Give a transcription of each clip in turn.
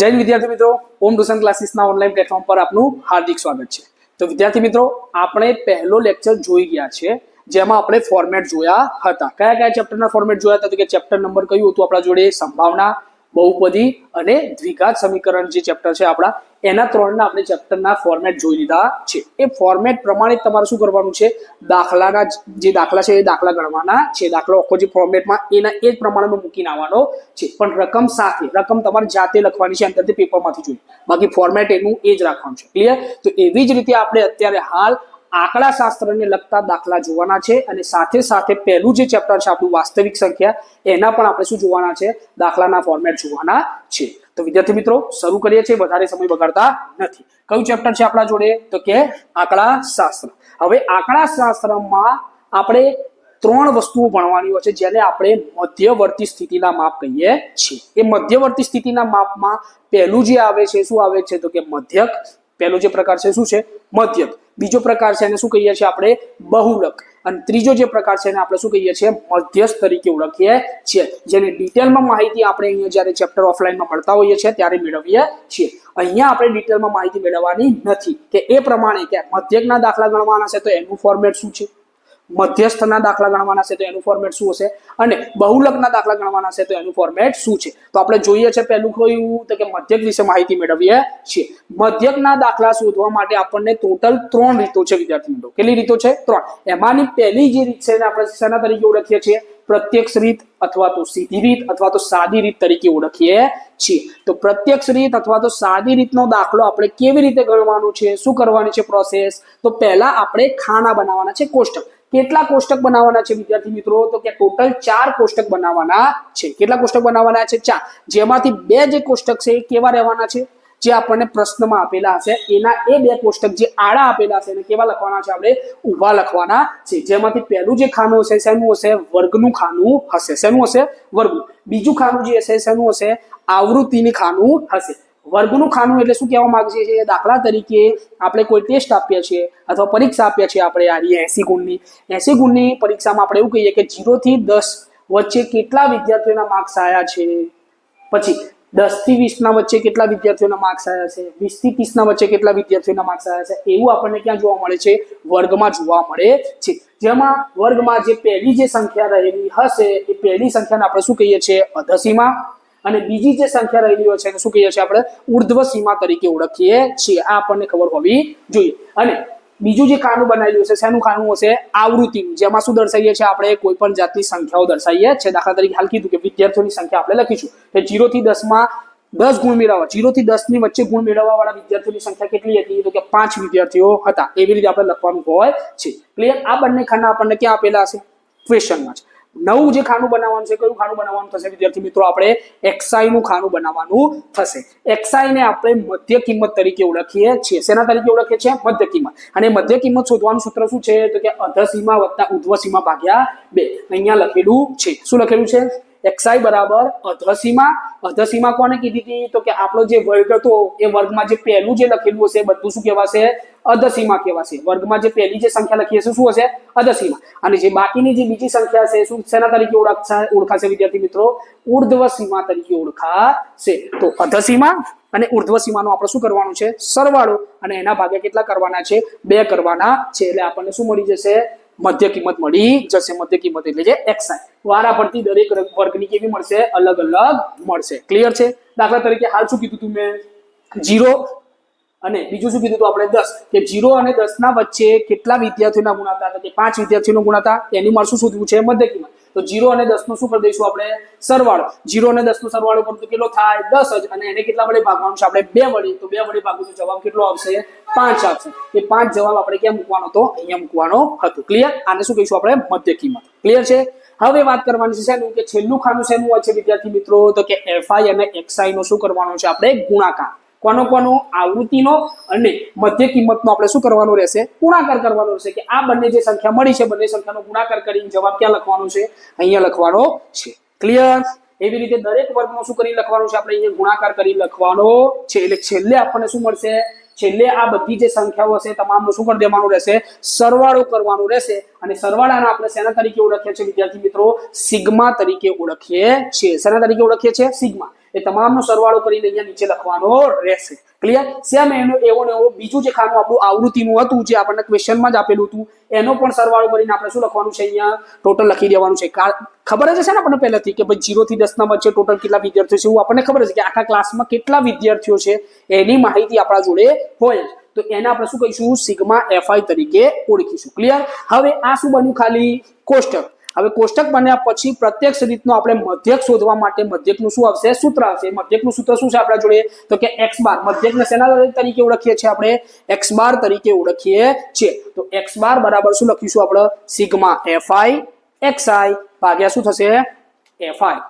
જય વિદ્યાર્થી મિત્રો, ઓમ ટ્યુશન ક્લાસીસના ઓનલાઈન પ્લેટફોર્મ પર આપનું હાર્દિક સ્વાગત છે। તો વિદ્યાર્થી મિત્રો, આપણે પહેલો લેક્ચર જોઈ ગયા છે જેમાં આપણે ફોર્મેટ જોયા હતા। કયા કયા ચેપ્ટરના ફોર્મેટ જોયા હતા? તો કે ચેપ્ટર નંબર કયું હતું આપણા જોડે? સંભાવના, બહુપદી અને દ્વિઘાત સમીકરણ જે ચેપ્ટર છે આપણા, એના ત્રણના આપણે ચેપ્ટરના ફોર્મેટ જોઈ લીધા છે। એ ફોર્મેટ પ્રમાણે તમારે શું કરવાનું છે? દાખલાના જે દાખલા છે એ દાખલા ગણવાના છે। દાખલો આખો જે ફોર્મેટમાં એના એ જ પ્રમાણમાં મૂકીને આવવાનો છે, પણ રકમ સાથે, રકમ તમારે જાતે લખવાની છે અંદરથી પેપરમાંથી જોઈ, બાકી ફોર્મેટ એનું એ જ રાખવાનું છે। ક્લિયર? તો એવી જ રીતે આપણે અત્યારે હાલ આંકડા શાસ્ત્રને લગતા દાખલા જોવાના છે અને સાથે સાથે પહેલું જે ચેપ્ટર છે આપણું વાસ્તવિક સંખ્યા, એના પણ આપણે શું જોવાના છે? દાખલાના ફોર્મેટ જોવાના છે। તો વિદ્યાર્થી મિત્રો, શરૂ કરીએ છીએ, વધારે સમય બગાડતા નથી। કયું ચેપ્ટર છે આપણા જોડે? તો કે આંકડા શાસ્ત્ર। હવે આંકડા શાસ્ત્રમાં આપણે ત્રણ વસ્તુઓ ભણવાની હોય છે જેને આપણે મધ્યવર્તી સ્થિતિના માપ કહીએ છીએ। એ મધ્યવર્તી સ્થિતિના માપમાં પહેલું જે આવે છે શું આવે છે? તો કે મધ્યક। પહેલો જે પ્રકાર છે શું છે? મધ્યક। બીજો પ્રકાર છે એને શું કહીએ છીએ આપણે? બહુલક। અને ત્રીજો જે પ્રકાર છે એને આપણે શું કહીએ છીએ? મધ્યસ્થ તરીકે ઓળખીએ છીએ, જેની ડિટેલમાં માહિતી આપણે અહીંયા જ્યારે ચેપ્ટર ઓફલાઈનમાં ભણતા હોઈએ છીએ ત્યારે મેળવીએ છીએ। અહીંયા આપણે ડિટેલમાં માહિતી મેળવવાની નથી કે એ પ્રમાણે કે મધ્યકના દાખલા ગણવાના છે તો એનું ફોર્મેટ શું છે, મધ્યસ્થના દાખલા ગણવાના છે તો એનું ફોર્મેટ શું હશે, અને બહુલકના દાખલા ગણવાના છે તો એનું ફોર્મેટ શું છે। તો આપણે જોઈએ છે પહેલું કયું? તો કે મધ્યક વિશે માહિતી મેળવીએ છીએ। મધ્યકના દાખલા શોધવા માટે આપણને ટોટલ 3 રીતો છે વિદ્યાર્થી મિત્રો। કેટલી રીતો છે? 3। એમાંની પહેલી જે રીત છે એને આપણે શેના તરીકે ઓળખીએ છીએ? પ્રત્યક્ષ રીત અથવા તો સીધી રીત અથવા તો સાદી રીત તરીકે ઓળખીએ છીએ। તો પ્રત્યક્ષ રીત અથવા તો સાદી રીતનો દાખલો આપણે કેવી રીતે ગણવાનો છે, શું કરવાની છે પ્રોસેસ? તો પહેલા આપણે ખાના બનાવવાના છે, કોષ્ટક। કેટલા કોષ્ટક બનાવવાના છે વિદ્યાર્થી મિત્રો? તો કે ટોટલ 4 કોષ્ટક બનાવવાના છે। કેટલા કોષ્ટક બનાવવાના છે? 4। જેમાંથી 2 જે કોષ્ટક છે એ કેવા રહેવાના છે? જે આપણને પ્રશ્નમાં આપેલા હશે એના એ 2 કોષ્ટક જે આડા આપેલા છે એને કેવા લખવાના છે? આપણે ઊભા લખવાના છે। જેમાંથી પહેલું જે ખાનું હશે શેનું હશે? વર્ગનું ખાનું હશે। શેનું હશે? વર્ગનું। બીજું ખાનું જે હશે શેનું હશે? આવૃત્તિની ખાનું હશે। વર્ગનું ખાનું એટલે શું કહેવા માંગે છે? દાખલા તરીકે આપણે કોઈ ટેસ્ટ આપીએ છીએ અથવા પરીક્ષા આપીએ છીએ આપણે આ 80 ગુણની, 80 ગુણની પરીક્ષામાં આપણે એવું કહીએ કે 0 થી 10 વચ્ચે કેટલા વિદ્યાર્થીઓના માર્ક્સ આવ્યા છે, પછી 10 થી 20 ના વચ્ચે કેટલા વિદ્યાર્થીઓના માર્ક્સ આવ્યા છે, 20 થી 30 ના વચ્ચે કેટલા વિદ્યાર્થીઓના માર્ક્સ આવ્યા છે, એવું આપણને ક્યાં જોવા મળે છે? વર્ગમાં જોવા મળે છે। જેમાં વર્ગમાં જે પહેલી જે સંખ્યા રહેલી હશે એ પહેલી સંખ્યાને આપણે શું કહીએ છીએ? અધસીમા। અને બીજી જે સંખ્યા રહેલી હોય છે એને શું કહીએ છીએ આપણે? ઉર્ધ્વ સીમા તરીકે ઓળખીએ છીએ। આ આપણને ખબર હોવી જોઈએ। અને બીજું જે ખાનું બનાવેલું છે શેનું ખાનું હશે? આવૃત્તિનું। જેમાં શું દર્શાવીએ છીએ આપણે? કોઈ પણ જાતની સંખ્યાઓ દર્શાવીએ છીએ। દાખલા તરીકે હાલ કીધું કે વિદ્યાર્થીઓની સંખ્યા આપણે લખીશું કે 0 થી 10 માં 10 ગુણ મેળવવા, 0 થી 10 ની વચ્ચે ગુણ મેળવવા વાળા વિદ્યાર્થીઓની સંખ્યા કેટલી હતી? તો કે 5 વિદ્યાર્થીઓ હતા। એવી રીતે આપણે લખવાનું હોય છે। ક્લિયર? આ બંને ખાના આપણને ક્યાં આપેલા હશે? ક્વેશ્ચનમાં છે। નવું જે ખાનું બનાવવાનું છે, કયું ખાનું બનાવવાનું થશે વિદ્યાર્થી મિત્રો? આપણે XI નું ખાનું બનાવવાનું થશે। XI ને આપણે મધ્ય કિંમત તરીકે ઓળખીએ છીએ। શેના તરીકે ઓળખીએ છીએ? મધ્ય કિંમત। અને મધ્ય કિંમત શોધવાનું સૂત્ર શું છે? તો કે અધસીમા વત્તા ઉર્ધ્વ સીમા ભાગ્યા 2। અહીંયા લખેલું છે। શું લખેલું છે? XI બરાબર અધસીમા। અધસીમા કોને કીધી હતી? તો કે આપણો જે વર્ગ હતો એ વર્ગમાં જે પહેલું જે લખેલું હશે બધું શું કહેવાશે? અધસીમા કહેવાશે। વર્ગમાં જે પહેલી જે સંખ્યા લખી હશે શું હશે? અધસીમા। અને જે બાકીની જે બીજી સંખ્યા છે શું શેના તરીકે ઓળખાશે વિદ્યાર્થી મિત્રો? ઉર્ધ્વ સીમા તરીકે ઓળખાશે। તો અધસીમા અને ઉર્ધ્વ સીમાનો આપણે શું કરવાનું છે? સરવાળો। અને એના ભાગે કેટલા કરવાના છે? 2 કરવાના છે। એટલે આપણને શું મળી જશે? મધ્ય કિંમત મળી જશે। મધ્ય કિંમત એટલે જે XI। વારા પડતી દરેક વર્ગની કેવી મળશે? અલગ અલગ મળશે। ક્લિયર છે? દાખલા તરીકે હાલ શું કીધું તું મેં? 0 અને બીજું શું કીધું તું આપણે? 10। કે 0 અને 10 ના વચ્ચે કેટલા વિદ્યાર્થીઓના ગુણાકાર હતા? કે 5 વિદ્યાર્થીઓનો ગુણાકાર। એની મારે શું શોધવું છે? મધ્ય કિંમત। તો 0 અને 10 નું શું કરી દઈશું આપણે? સરવાળો। 0 અને 10 નો સરવાળો કરો તો કેટલો થાય? 10 જ। અને એને કેટલા વડે ભાગવાનું છે આપણે? 2 વડે। તો 2 વડે ભાગવું તો જવાબ કેટલો આવશે? 5 આવશે। એ 5 જવાબ આપણે ક્યાં મૂકવાનો હતો? અહીંયા મૂકવાનો હતો। ક્લિયર? આને શું કહીશું આપણે? મધ્ય કિંમત। ક્લિયર છે? હવે વાત કરવાની છે શેનું? કે છેલ્લું ખાનું શેનું હોય છે વિદ્યાર્થી મિત્રો? તો કે FI અને XI નો શું કરવાનો છે આપણે? ગુણાકાર। કોનો કોનો? આવૃત્તિનો અને મધ્ય કિંમતનો આપણે શું કરવાનો રહેશે? ગુણાકાર કરવાનો રહેશે। કે આ બંને જે સંખ્યા મળી છે બંને સંખ્યાનો ગુણાકાર કરીને જવાબ ક્યાં લખવાનો છે? અહીંયા લખવાનો છે। ક્લિયર? એવી રીતે દરેક વર્ગનો શું કરી લખવાનું છે? આપણે અહીંયા ગુણાકાર કરી લખવાનો છે। એટલે છેલ્લે આપણને શું મળશે? છેલ્લે આ બધી જે સંખ્યાઓ હશે તમામનો શું કરી દેવાનું રહેશે? સરવાળો કરવાનો રહેશે। અને સરવાળાને આપણે શેના તરીકે ઓળખીએ છીએ વિદ્યાર્થી મિત્રો? સિગ્મા તરીકે ઓળખીએ છીએ। શેના તરીકે ઓળખીએ છીએ? સિગ્મા। એ તમામનો સરવાળો કરીને અહીંયા નીચે લખવાનો રહેશે. ક્લિયર? સેમ એવો ને એવો બીજું જે ખાનું આપણું આવૃત્તિનું હતું જે આપણને ક્વેશ્ચનમાં જ આપેલું હતું એનો પણ સરવાળો કરીને આપણે શું લખવાનું છે? અહીંયા ટોટલ લખી દેવાનું છે. ખબર જ હશે ને આપણને પહેલાથી કે ભાઈ 0 થી 10 ના વચ્ચે ટોટલ કેટલા વિદ્યાર્થીઓ છે એવું આપણને ખબર છે કે આખા ક્લાસમાં કેટલા વિદ્યાર્થીઓ છે એની માહિતી આપણા જોડે હોય. તો એને આપણે શું કહીશું? સિગ્મા એફઆઈ તરીકે ઓળખીશું. ક્લિયર? હવે આ શું બન્યું? ખાલી કોષ્ટક. હવે કોષ્ટક બન્યા પછી પ્રત્યક્ષ રીતનો આપણે મધ્યક શોધવા માટે મધ્યકનું શું આવશે? સૂત્ર આવશે. મધ્યકનું સૂત્ર શું છે આપણા જોડે? તો કે x બાર. મધ્યકને શેના તરીકે ઓળખીએ છીએ આપણે? x બાર તરીકે ઓળખીએ છીએ. તો x બાર બરાબર શું લખીશું આપણે? સિગ્મા એફઆઈ xi ભાગ્યા શું થશે? એફઆઈ.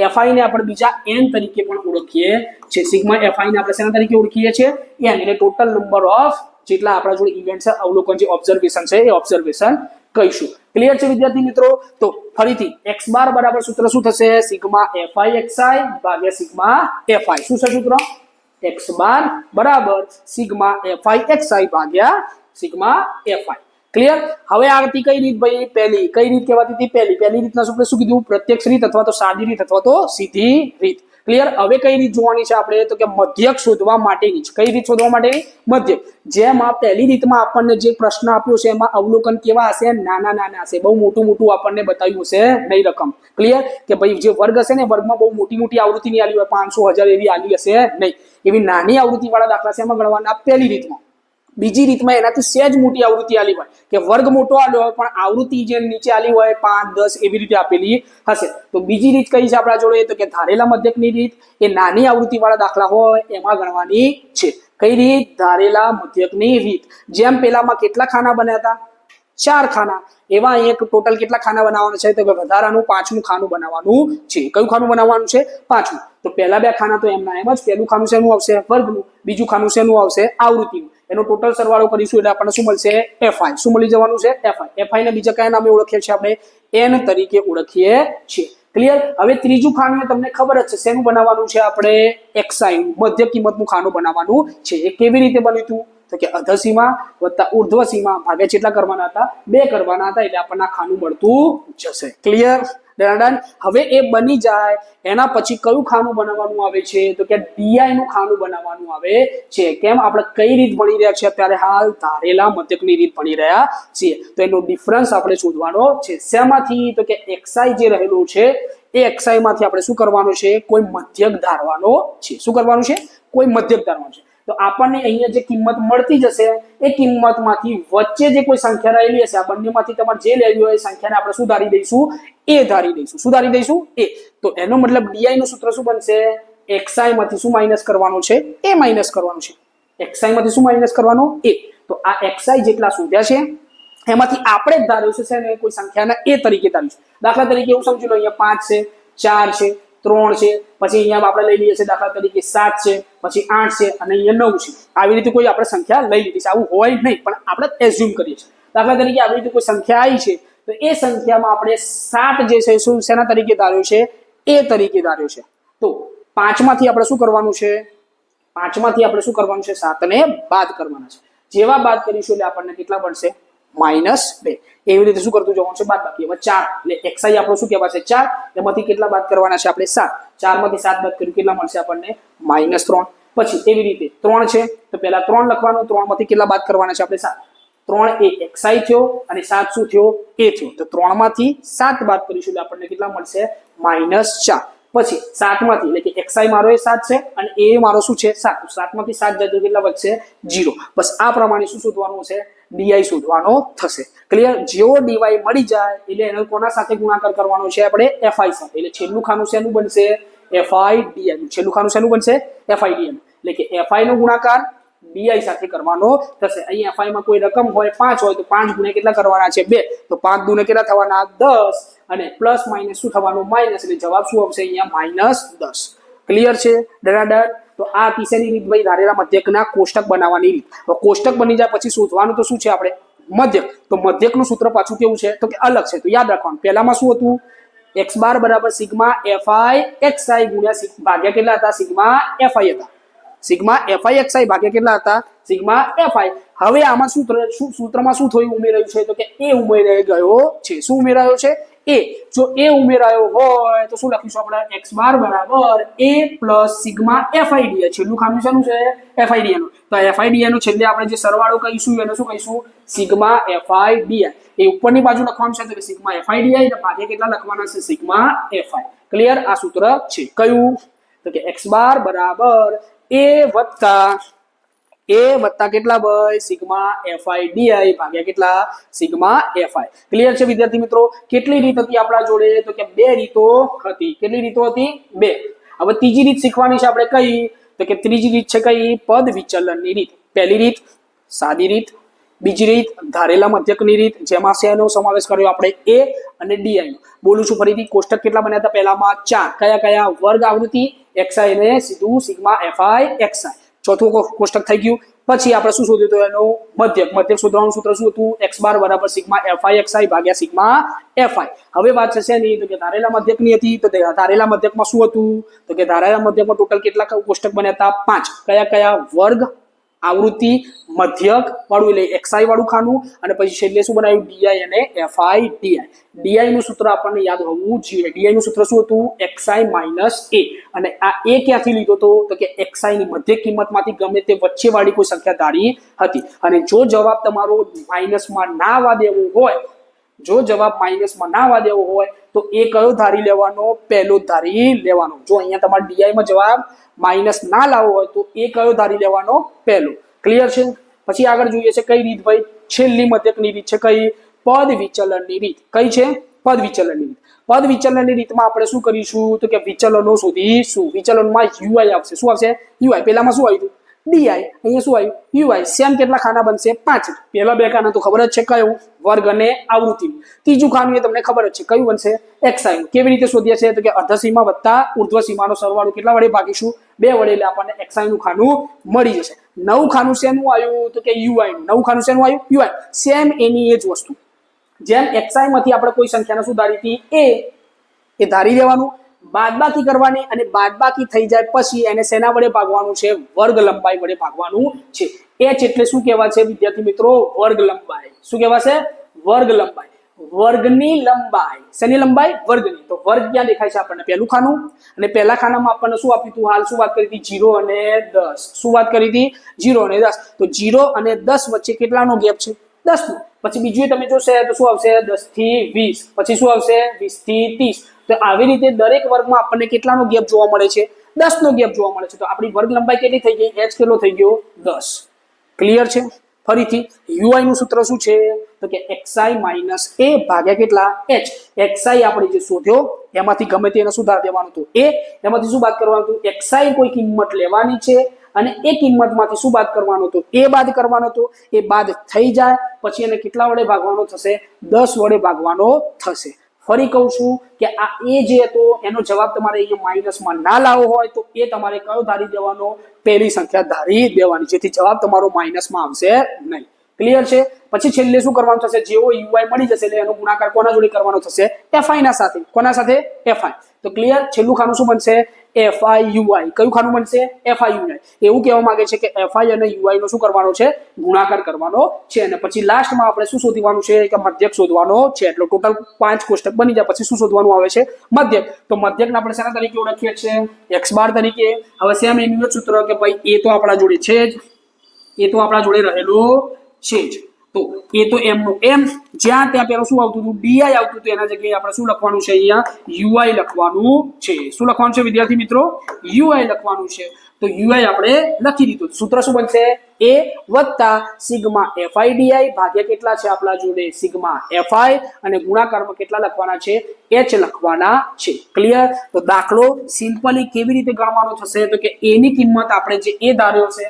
એફઆઈ ને આપણે બીજા n તરીકે પણ ઓળખીએ છીએ. સિગ્મા એફઆઈ ને આપણે શેના તરીકે ઓળખીએ છીએ? n એટલે ટોટલ નંબર ઓફ જેટલા આપણા જોડે ઇવેન્ટ છે, અવલોકન જે ઓબ્ઝર્વેશન છે એ ઓબ્ઝર્વેશન કહીશું. ક્લિયર છે વિદ્યાર્થી મિત્રો? તો ફરીથી x બાર બરાબર સૂત્ર શું થશે? સિગ્મા એફઆઈ xi ભાગ્યા સિગ્મા એફઆઈ. શું છે સૂત્ર? x બાર બરાબર સિગ્મા એફઆઈ xi ભાગ્યા સિગ્મા એફઆઈ. ક્લિયર? હવે આવતી કઈ રીત ભાઈ? પહેલી. કઈ રીત કહેવાતી હતી? પહેલી રીતના શું કીધું? પ્રત્યક્ષ રીત અથવા તો સાદી રીત અથવા તો સીધી રીત. ક્લિયર? હવે કઈ રીત જોવાની છે આપણે? તો કે મધ્યક શોધવા માટેની. કઈ રીત શોધવા માટેની? મધ્યક. જેમાં પહેલી રીતમાં આપણને જે પ્રશ્ન આપ્યો છે એમાં અવલોકન કેવા હશે? નાના હશે. બહુ મોટું આપણને બતાવ્યું હશે નહીં રકમ. ક્લિયર? કે ભાઈ જે વર્ગ હશે ને વર્ગમાં બહુ મોટી આવૃત્તિની આલી હોય 500 1000 એવી આલી હશે નહીં. એવી નાની આવૃત્તિ વાળા દાખલા છે એમાં ગણવાના પહેલી રીતમાં. બીજી રીતમાં એનાથી સહેજ મોટી આવૃત્તિ આલી હોય કે વર્ગ મોટો આલ્યો હોય પણ આવૃત્તિ જે નીચે આલી હોય 5 10 એવી રીતે આપેલી હશે. તો બીજી રીત કઈ છે આપણા જોડે? તો કે ધારેલા મધ્યકની રીત. એ નાની આવૃત્તિ વાળા દાખલા હોય એમાં ગણવાની છે. કઈ રીત? ધારેલા મધ્યકની રીત. જેમ પેલામાં કેટલા ખાના બન્યા હતા? 4 ખાના. એવા એક ટોટલ કેટલા ખાના બનાવવાના છે? તો કે વધારાનું 5મું ખાનું બનાવવાનું છે. કયું ખાનું બનાવવાનું છે? 5મું. તો પહેલા 2 ખાના તો એમના એમ જ. પહેલું ખાનું શેનું આવશે? વર્ગનું. બીજું ખાનું શેનું આવશે? આવૃત્તિનું. એનો ટોટલ સરવાળો કરીશું એટલે આપણને શું મળશે? એફઆઈ. શું મળી જવાનું છે? એફઆઈ. એફઆઈ ને બીજા કયા નામે ઓળખીએ છીએ આપણે? એન તરીકે ઓળખીએ છીએ. ક્લિયર? હવે ત્રીજું ખાનું તમને ખબર જ છે શેનું બનાવવાનું છે આપણે? એક્સઆઈ મધ્ય કિંમતનું ખાનું બનાવવાનું છે. એ કેવી રીતે બન્યું હતું? તો કે અધસીમા વત્તા ઉર્ધ્વસીમા ભાગ્યા કેટલા કરવાના હતા? 2 કરવાના હતા એટલે આપણને ખાનું મળતું જશે. ક્લિયર? ડન. હવે એ બની જાય એના પછી કયું ખાનું બનાવવાનું આવે છે? તો કે ડીઆઈ નું ખાનું બનાવવાનું આવે છે. કેમ? આપણે કઈ રીત ભણી રહ્યા છીએ અત્યારે? હાલ ધારેલા મધ્યકની રીત ભણી રહ્યા છીએ. તો એનો ડિફરન્સ આપણે શોધવાનો છે. શેમાંથી? તો કે એક્સઆઈ જે રહેલું છે એ એક્સઆઈ માંથી આપણે શું કરવાનું છે? કોઈ મધ્યક ધારવાનો છે. શું કરવાનું છે? કોઈ મધ્યક ધારવાનો છે. તો આપણને અહીંયા જે કિંમત મળતી જશે એ કિંમતમાંથી વચ્ચે જે કોઈ સંખ્યા રહેલી હશે આ બંનેમાંથી તમારે જે લેવી હોય એ સંખ્યાને આપણે શું ધારી દઈશું? એ ધારી દઈશું. શું ધારી દઈશું? એ. તો એનો મતલબ ડીઆઈ નું સૂત્ર શું બનશે? એક્સઆઈ માંથી શું માઇનસ કરવાનું છે? એ માઇનસ કરવાનું છે. એક્સઆઈ માંથી શું માઇનસ કરવાનું? એ. તો આ એક્સઆઈ જેટલા શોધ્યા છે એમાંથી આપણે જ ધાર્યું છે ને કોઈ સંખ્યાના એ તરીકે ધાર્યું છે. દાખલા તરીકે એવું સમજી લો અહીંયા 5 છે, 4 છે, 3 છે, પછી અહીંયા આપણે લઈ લઈએ છીએ દાખલા તરીકે 7 છે, પછી 8 છે અને અહીંયા 9 છે. આવી રીતે કોઈ આપણે સંખ્યા લઈ લીધી છે. આવું હોય નહીં પણ આપણે એઝ્યુમ કરીએ છીએ. દાખલા તરીકે આવી રીતે કોઈ સંખ્યા આવી છે તો એ સંખ્યામાં આપણે 7 જે છે શું શેના તરીકે ધાર્યો છે? એ તરીકે ધાર્યો છે. તો 5 માંથી આપણે શું કરવાનું છે? 5 માંથી આપણે શું કરવાનું છે? 7 ને બાદ કરવાના છે. જેવા બાદ કરીશું એટલે આપણને કેટલા મળશે? -2. એવી રીતે શું કરતું જવાનું છે? બાદ બાકી. હવે 4 એટલે xi આપણો શું કહેવાશે? 4. એમાંથી કેટલા બાદ કરવાના છે આપણે? 7. 4 માંથી 7 બાદ કર્યું કેટલા મળશે આપણને? -3. પછી એવી રીતે 3 છે તો પહેલા 3 લખવાનું. 3 માંથી કેટલા બાદ કરવાના છે આપણે? 7. 3 એ xi થયો અને 7 શું થયો? એ થયો. તો 3 માંથી 7 બાદ કરીશું એટલે આપણને કેટલા મળશે? -4. પછી 7 માંથી એટલે કે xi મારો એ 7 છે અને એ મારો શું છે? 7. 7 માંથી 7 જાય તો કેટલા વધશે? 0. બસ આ પ્રમાણે શું શોધવાનું છે? ડીઆઈ શોધવાનો થશે. ક્લિયર? જેવો ડીવાય મળી જાય એટલે એનો કોના સાથે ગુણાકાર કરવાનો છે આપણે? એફઆઈ સાથે. એટલે છેલ્લું ખાનું શેનું બનશે? FI DI. છેલ્લું ખાનું શેનું બનશે? FI DI. એટલે કે એફઆઈ નો ગુણાકાર ડીઆઈ સાથે કરવાનો થશે. અહીં એફઆઈ માં કોઈ રકમ હોય 5 હોય તો 5 ગુણ્યા કેટલા કરવાના છે? 2. તો 5 ગુણ્યા કેટલા થવાના? 10 અને પ્લસ માઇનસ શું થવાનું? માઇનસ. એટલે જવાબ શું આવશે અહીંયા? -10. ક્લિયર છે? ડરાડર. તો આ તીસરી રીત ભાઈ ધારેલા મધ્યકના કોષ્ટક બનાવવાની રીત. તો કોષ્ટક બની જાય પછી શોધવાનું તો શું છે આપણે? મધ્યક. તો મધ્યકનું સૂત્ર પાછું કેવું છે? તો કે અલગ છે. તો યાદ રાખવાનું. પહેલામાં શું હતું? x બાર બરાબર સિગ્મા એફઆઈ xi ગુણ્યા ભાગ્યા કેટલા હતા? સિગ્મા એફઆઈ હતા. સિગ્મા એફઆઈ xi ભાગ્યા કેટલા હતા? Sigma FI. હવે આમાં સૂત્રમાં શું થયું? ઉમેરાયું છે તો કે એ ઉમેરાઈ ગયો છે. શું ઉમેરાયો છે? એ જો એ ઉમેરાયો હોય તો શું લખીશું આપણે x બાર બરાબર a પ્લસ સિગ્મા FIDI છેલ્લું ખાનું શાનું છે FIDI નું તો FIDI નું છેલ્લે આપણે જે સરવાળો કહીશું એને શું કહીશું સિગ્મા FIDI એ ઉપરની બાજુ લખવાનું છે તો સિગ્મા FIDI અને ભાગ્યા કેટલા લખવાના છે સિગ્મા FI ક્લિયર આ સૂત્ર છે કયું તો કે x બાર બરાબર a વત્તા કેટલા ભાઈ સિગ્મા FIDI ભાગ્યા કેટલા સિગ્મા FI ક્લિયર છે વિદ્યાર્થી મિત્રો કેટલી રીત હતી આપણા જોડે તો કે બે રીતો હતી કેટલી રીતો હતી બે હવે ત્રીજી રીત શીખવાની છે આપણે કઈ તો કે ત્રીજી રીત છે કઈ પદ વિચલનની રીત પહેલી રીત સાદી રીત બીજી રીત ધારેલા મધ્યકની રીત જેમાં શેનો સમાવેશ કર્યો આપણે a અને di નો બોલું છું ફરીથી કોષ્ટક કેટલા બન્યા હતા પહેલામાં 4 કયા વર્ગ આવૃત્તિ xi ને સીધું સિગ્મા FI xi ચોથું કોષ્ટક થઈ ગયું પછી આપણે શું શોધ્યું તો એનો મધ્યક શોધવાનું સૂત્ર શું હતું x બાર બરાબર સિગ્મા FI xi ભાગ્યા સિગ્મા FI હવે વાત છે શેની તો કે ધારેલા મધ્યકની હતી તો ધારેલા મધ્યકમાં શું હતું તો કે ધારેલા મધ્યકમાં ટોટલ કેટલા કોષ્ટક બન્યા હતા 5 કયા વર્ગ આવૃત્તિ મધ્યક વાળું એટલે xi વાળું ખાનું અને પછી છેલ્લે શું બનાવ્યું di અને FIDI di નું સૂત્ર આપણને યાદ હોવું જોઈએ di નું સૂત્ર શું હતું xi - a અને આ a ક્યાંથી લીધો તો કે xi ની મધ્યક કિંમતમાંથી ગમે તે વચ્ચે વાળી કોઈ સંખ્યા ધારી હતી અને જો જવાબ તમારો માઈનસમાં ના આવવા દેવો હોય જો જવાબ માઈનસમાં ના આવવા દેવો હોય તો એ કયો ધારી લેવાનો પહેલો ધારી લેવાનો જો અહીંયા તમારા di માં જવાબ માઇનસ ના લાવવો હોય તો એ કયો ધારી લેવાનો પહેલો ક્લિયર છે પછી આગળ જોઈએ છે કઈ રીત ભાઈ છેલ્લી મધ્યકની રીત છે કઈ પદ વિચલનની રીત કઈ છે પદ વિચલનની રીત પદ વિચલનની રીતમાં આપણે શું કરીશું તો કે વિચલનો શોધીશું વિચલનમાં UI આવશે શું આવશે UI પહેલામાં શું આવ્યું di અહીંયા શું આવ્યું UI સેમ કેટલા ખાના બનશે 5 પહેલા બે ખાના તો ખબર જ છે કયું વર્ગ અને આવૃત્તિ ત્રીજું ખાનું એ તમને ખબર જ છે કયું બનશે xi કેવી રીતે શોધ્યા છે તો કે અર્ધ સીમા વત્તા ઉર્ધ્વ સીમાનો સરવાળો કેટલા વડે ભાગીશું 2 વડે એટલે આપણને xi નું ખાનું મળી જશે નવું ખાનું શેનું આવ્યું તો કે UI નું નવું ખાનું શેનું આવ્યું UI સેમ એની એ જ વસ્તુ જેમ xi માંથી આપણે કોઈ સંખ્યાને શું ધારી હતી એ ધારી લેવાનું બાદબાકી કરવાની અને બાદબાકી થઈ જાય પછી એને સેના વડે ભાગવાનું છે વર્ગ લંબાઈ વડે ભાગવાનું છે h એટલે શું કહેવાય છે વિદ્યાર્થી મિત્રો વર્ગ લંબાઈ શું કહેવાશે વર્ગ લંબાઈ વર્ગની લંબાઈ શેની લંબાઈ વર્ગની તો વર્ગ ક્યાં દેખાય છે આપણને પહેલું ખાનું અને પહેલા ખાનામાં આપણને શું આપ્યું હતું હાલ શું વાત કરી હતી 0 અને 10 શું વાત કરી હતી 0 અને 10 તો 0 અને 10 વચ્ચે કેટલાનો ગેપ છે 10 નો પછી બીજું તમે જોશે તો શું આવશે 10 થી 20 પછી શું આવશે 20 થી 30 તો આવી રીતે દરેક વર્ગમાં આપણને કેટલાનો ગેપ જોવા મળે છે 10 નો ગેપ જોવા મળે છે તો આપણી વર્ગ લંબાઈ કેટલી થઈ ગઈ h કેટલો થઈ ગયો 10 ક્લિયર છે ફરીથી UI નું સૂત્ર શું છે તો કે xi - a ભાગ્યા કેટલા h xi આપણે જે શોધ્યો એમાંથી ગમે તેને સુધાર દેવાનું હતું a એમાંથી શું બાદ કરવાનું હતું xi કોઈ કિંમત લેવાની છે અને એ કિંમતમાંથી શું બાદ કરવાનો હતો a બાદ કરવાનો હતો એ બાદ થઈ જાય પછી એને કેટલા વડે ભાગવાનો થશે 10 વડે ભાગવાનો થશે ફરી કહું છું કે આ a જે હતો એનો જવાબ તમારે અહીંયા માઈનસમાં ના લાવવો હોય તો એ તમારે કયો ધારી દેવાનો પહેલી સંખ્યા ધારી દેવાની જેથી જવાબ તમારો માઈનસમાં આવશે નહીં ક્લિયર છે પછી છેલ્લે શું કરવાનું થશે જેવો UI મળી જશે એટલે એનો ગુણાકાર કોના જોડે કરવાનો થશે FI ના સાથે કોના સાથે FI તો ક્લિયર છેલ્લું ખાનું શું બનશે FIUI કયું ખાનું બનશે FIUI એવું કહેવા માંગે છે કે FI અને UI નો શું કરવાનો છે ગુણાકાર કરવાનો છે અને પછી લાસ્ટમાં આપણે શું શોધવાનું છે કે મધ્યક શોધવાનો છે એટલે ટોટલ 5 કોષ્ટક બની જાય પછી શું શોધવાનું આવે છે મધ્યક તો મધ્યકને આપણે શેના તરીકે ઓળખીએ છીએ x બાર તરીકે હવે સેમ એનું જ સૂત્ર કે ભાઈ એ તો આપણા જોડે છે જ એ તો આપણા જોડે રહેલો છે જ તો એ તો m નો m જ્યાં ત્યાં પેલું શું આવતું હતું di આવતું હતું એના જગ્યાએ આપણે શું લખવાનું છે અહીંયા UI લખવાનું છે શું લખવાનું છે વિદ્યાર્થી મિત્રો UI લખવાનું છે તો UI આપણે લખી દીધું સૂત્ર શું બનશે a વત્તા સિગ્મા FIDI ભાગ્યા કેટલા છે આપણા જોડે સિગ્મા FI અને ગુણાકારમાં કેટલા લખવાના છે h લખવાના છે ક્લિયર તો દાખલો સિમ્પલી કેવી રીતે ગણવાનો થશે તો કે a ની કિંમત આપણે જે a ધાર્યો છે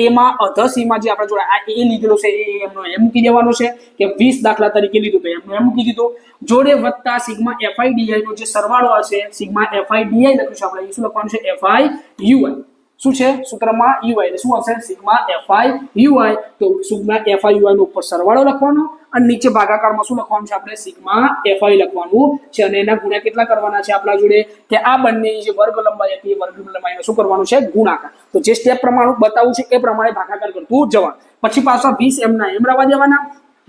એ માં અધર સીમા જે આપણે જોડે આ a લીધેલો છે એ એમનો m મૂકી દેવાનો છે કે 20 દાખલા તરીકે લીધું તો એમનો m મૂકી દીધો જોડે વત્તા સિગ્મા FIDI નો જે સરવાળો હશે સિગ્મા FIDI લખ્યું છે આપણે શું લખવાનું છે FIUI શું છે સૂત્રમાં UI એટલે શું આવશે સિગ્મા FIUI તો સિગ્મા FIUI નો ઉપર સરવાળો લખવાનો અને નીચે ભાગાકારમાં શું લખવાનું છે આપણે સિગ્મા FI લખવાનું છે અને એના ગુણ્યા કેટલા કરવાના છે આપણા જોડે કે આ બંને જે વર્ગ લંબાઈ હતી એ વર્ગ લંબાઈનો શું કરવાનું છે ગુણાકાર તો જે સ્ટેપ પ્રમાણે બતાવું છે એ પ્રમાણે ભાગાકાર કરતું જવાનું પછી પાછા 20 m ના m રવા દેવાના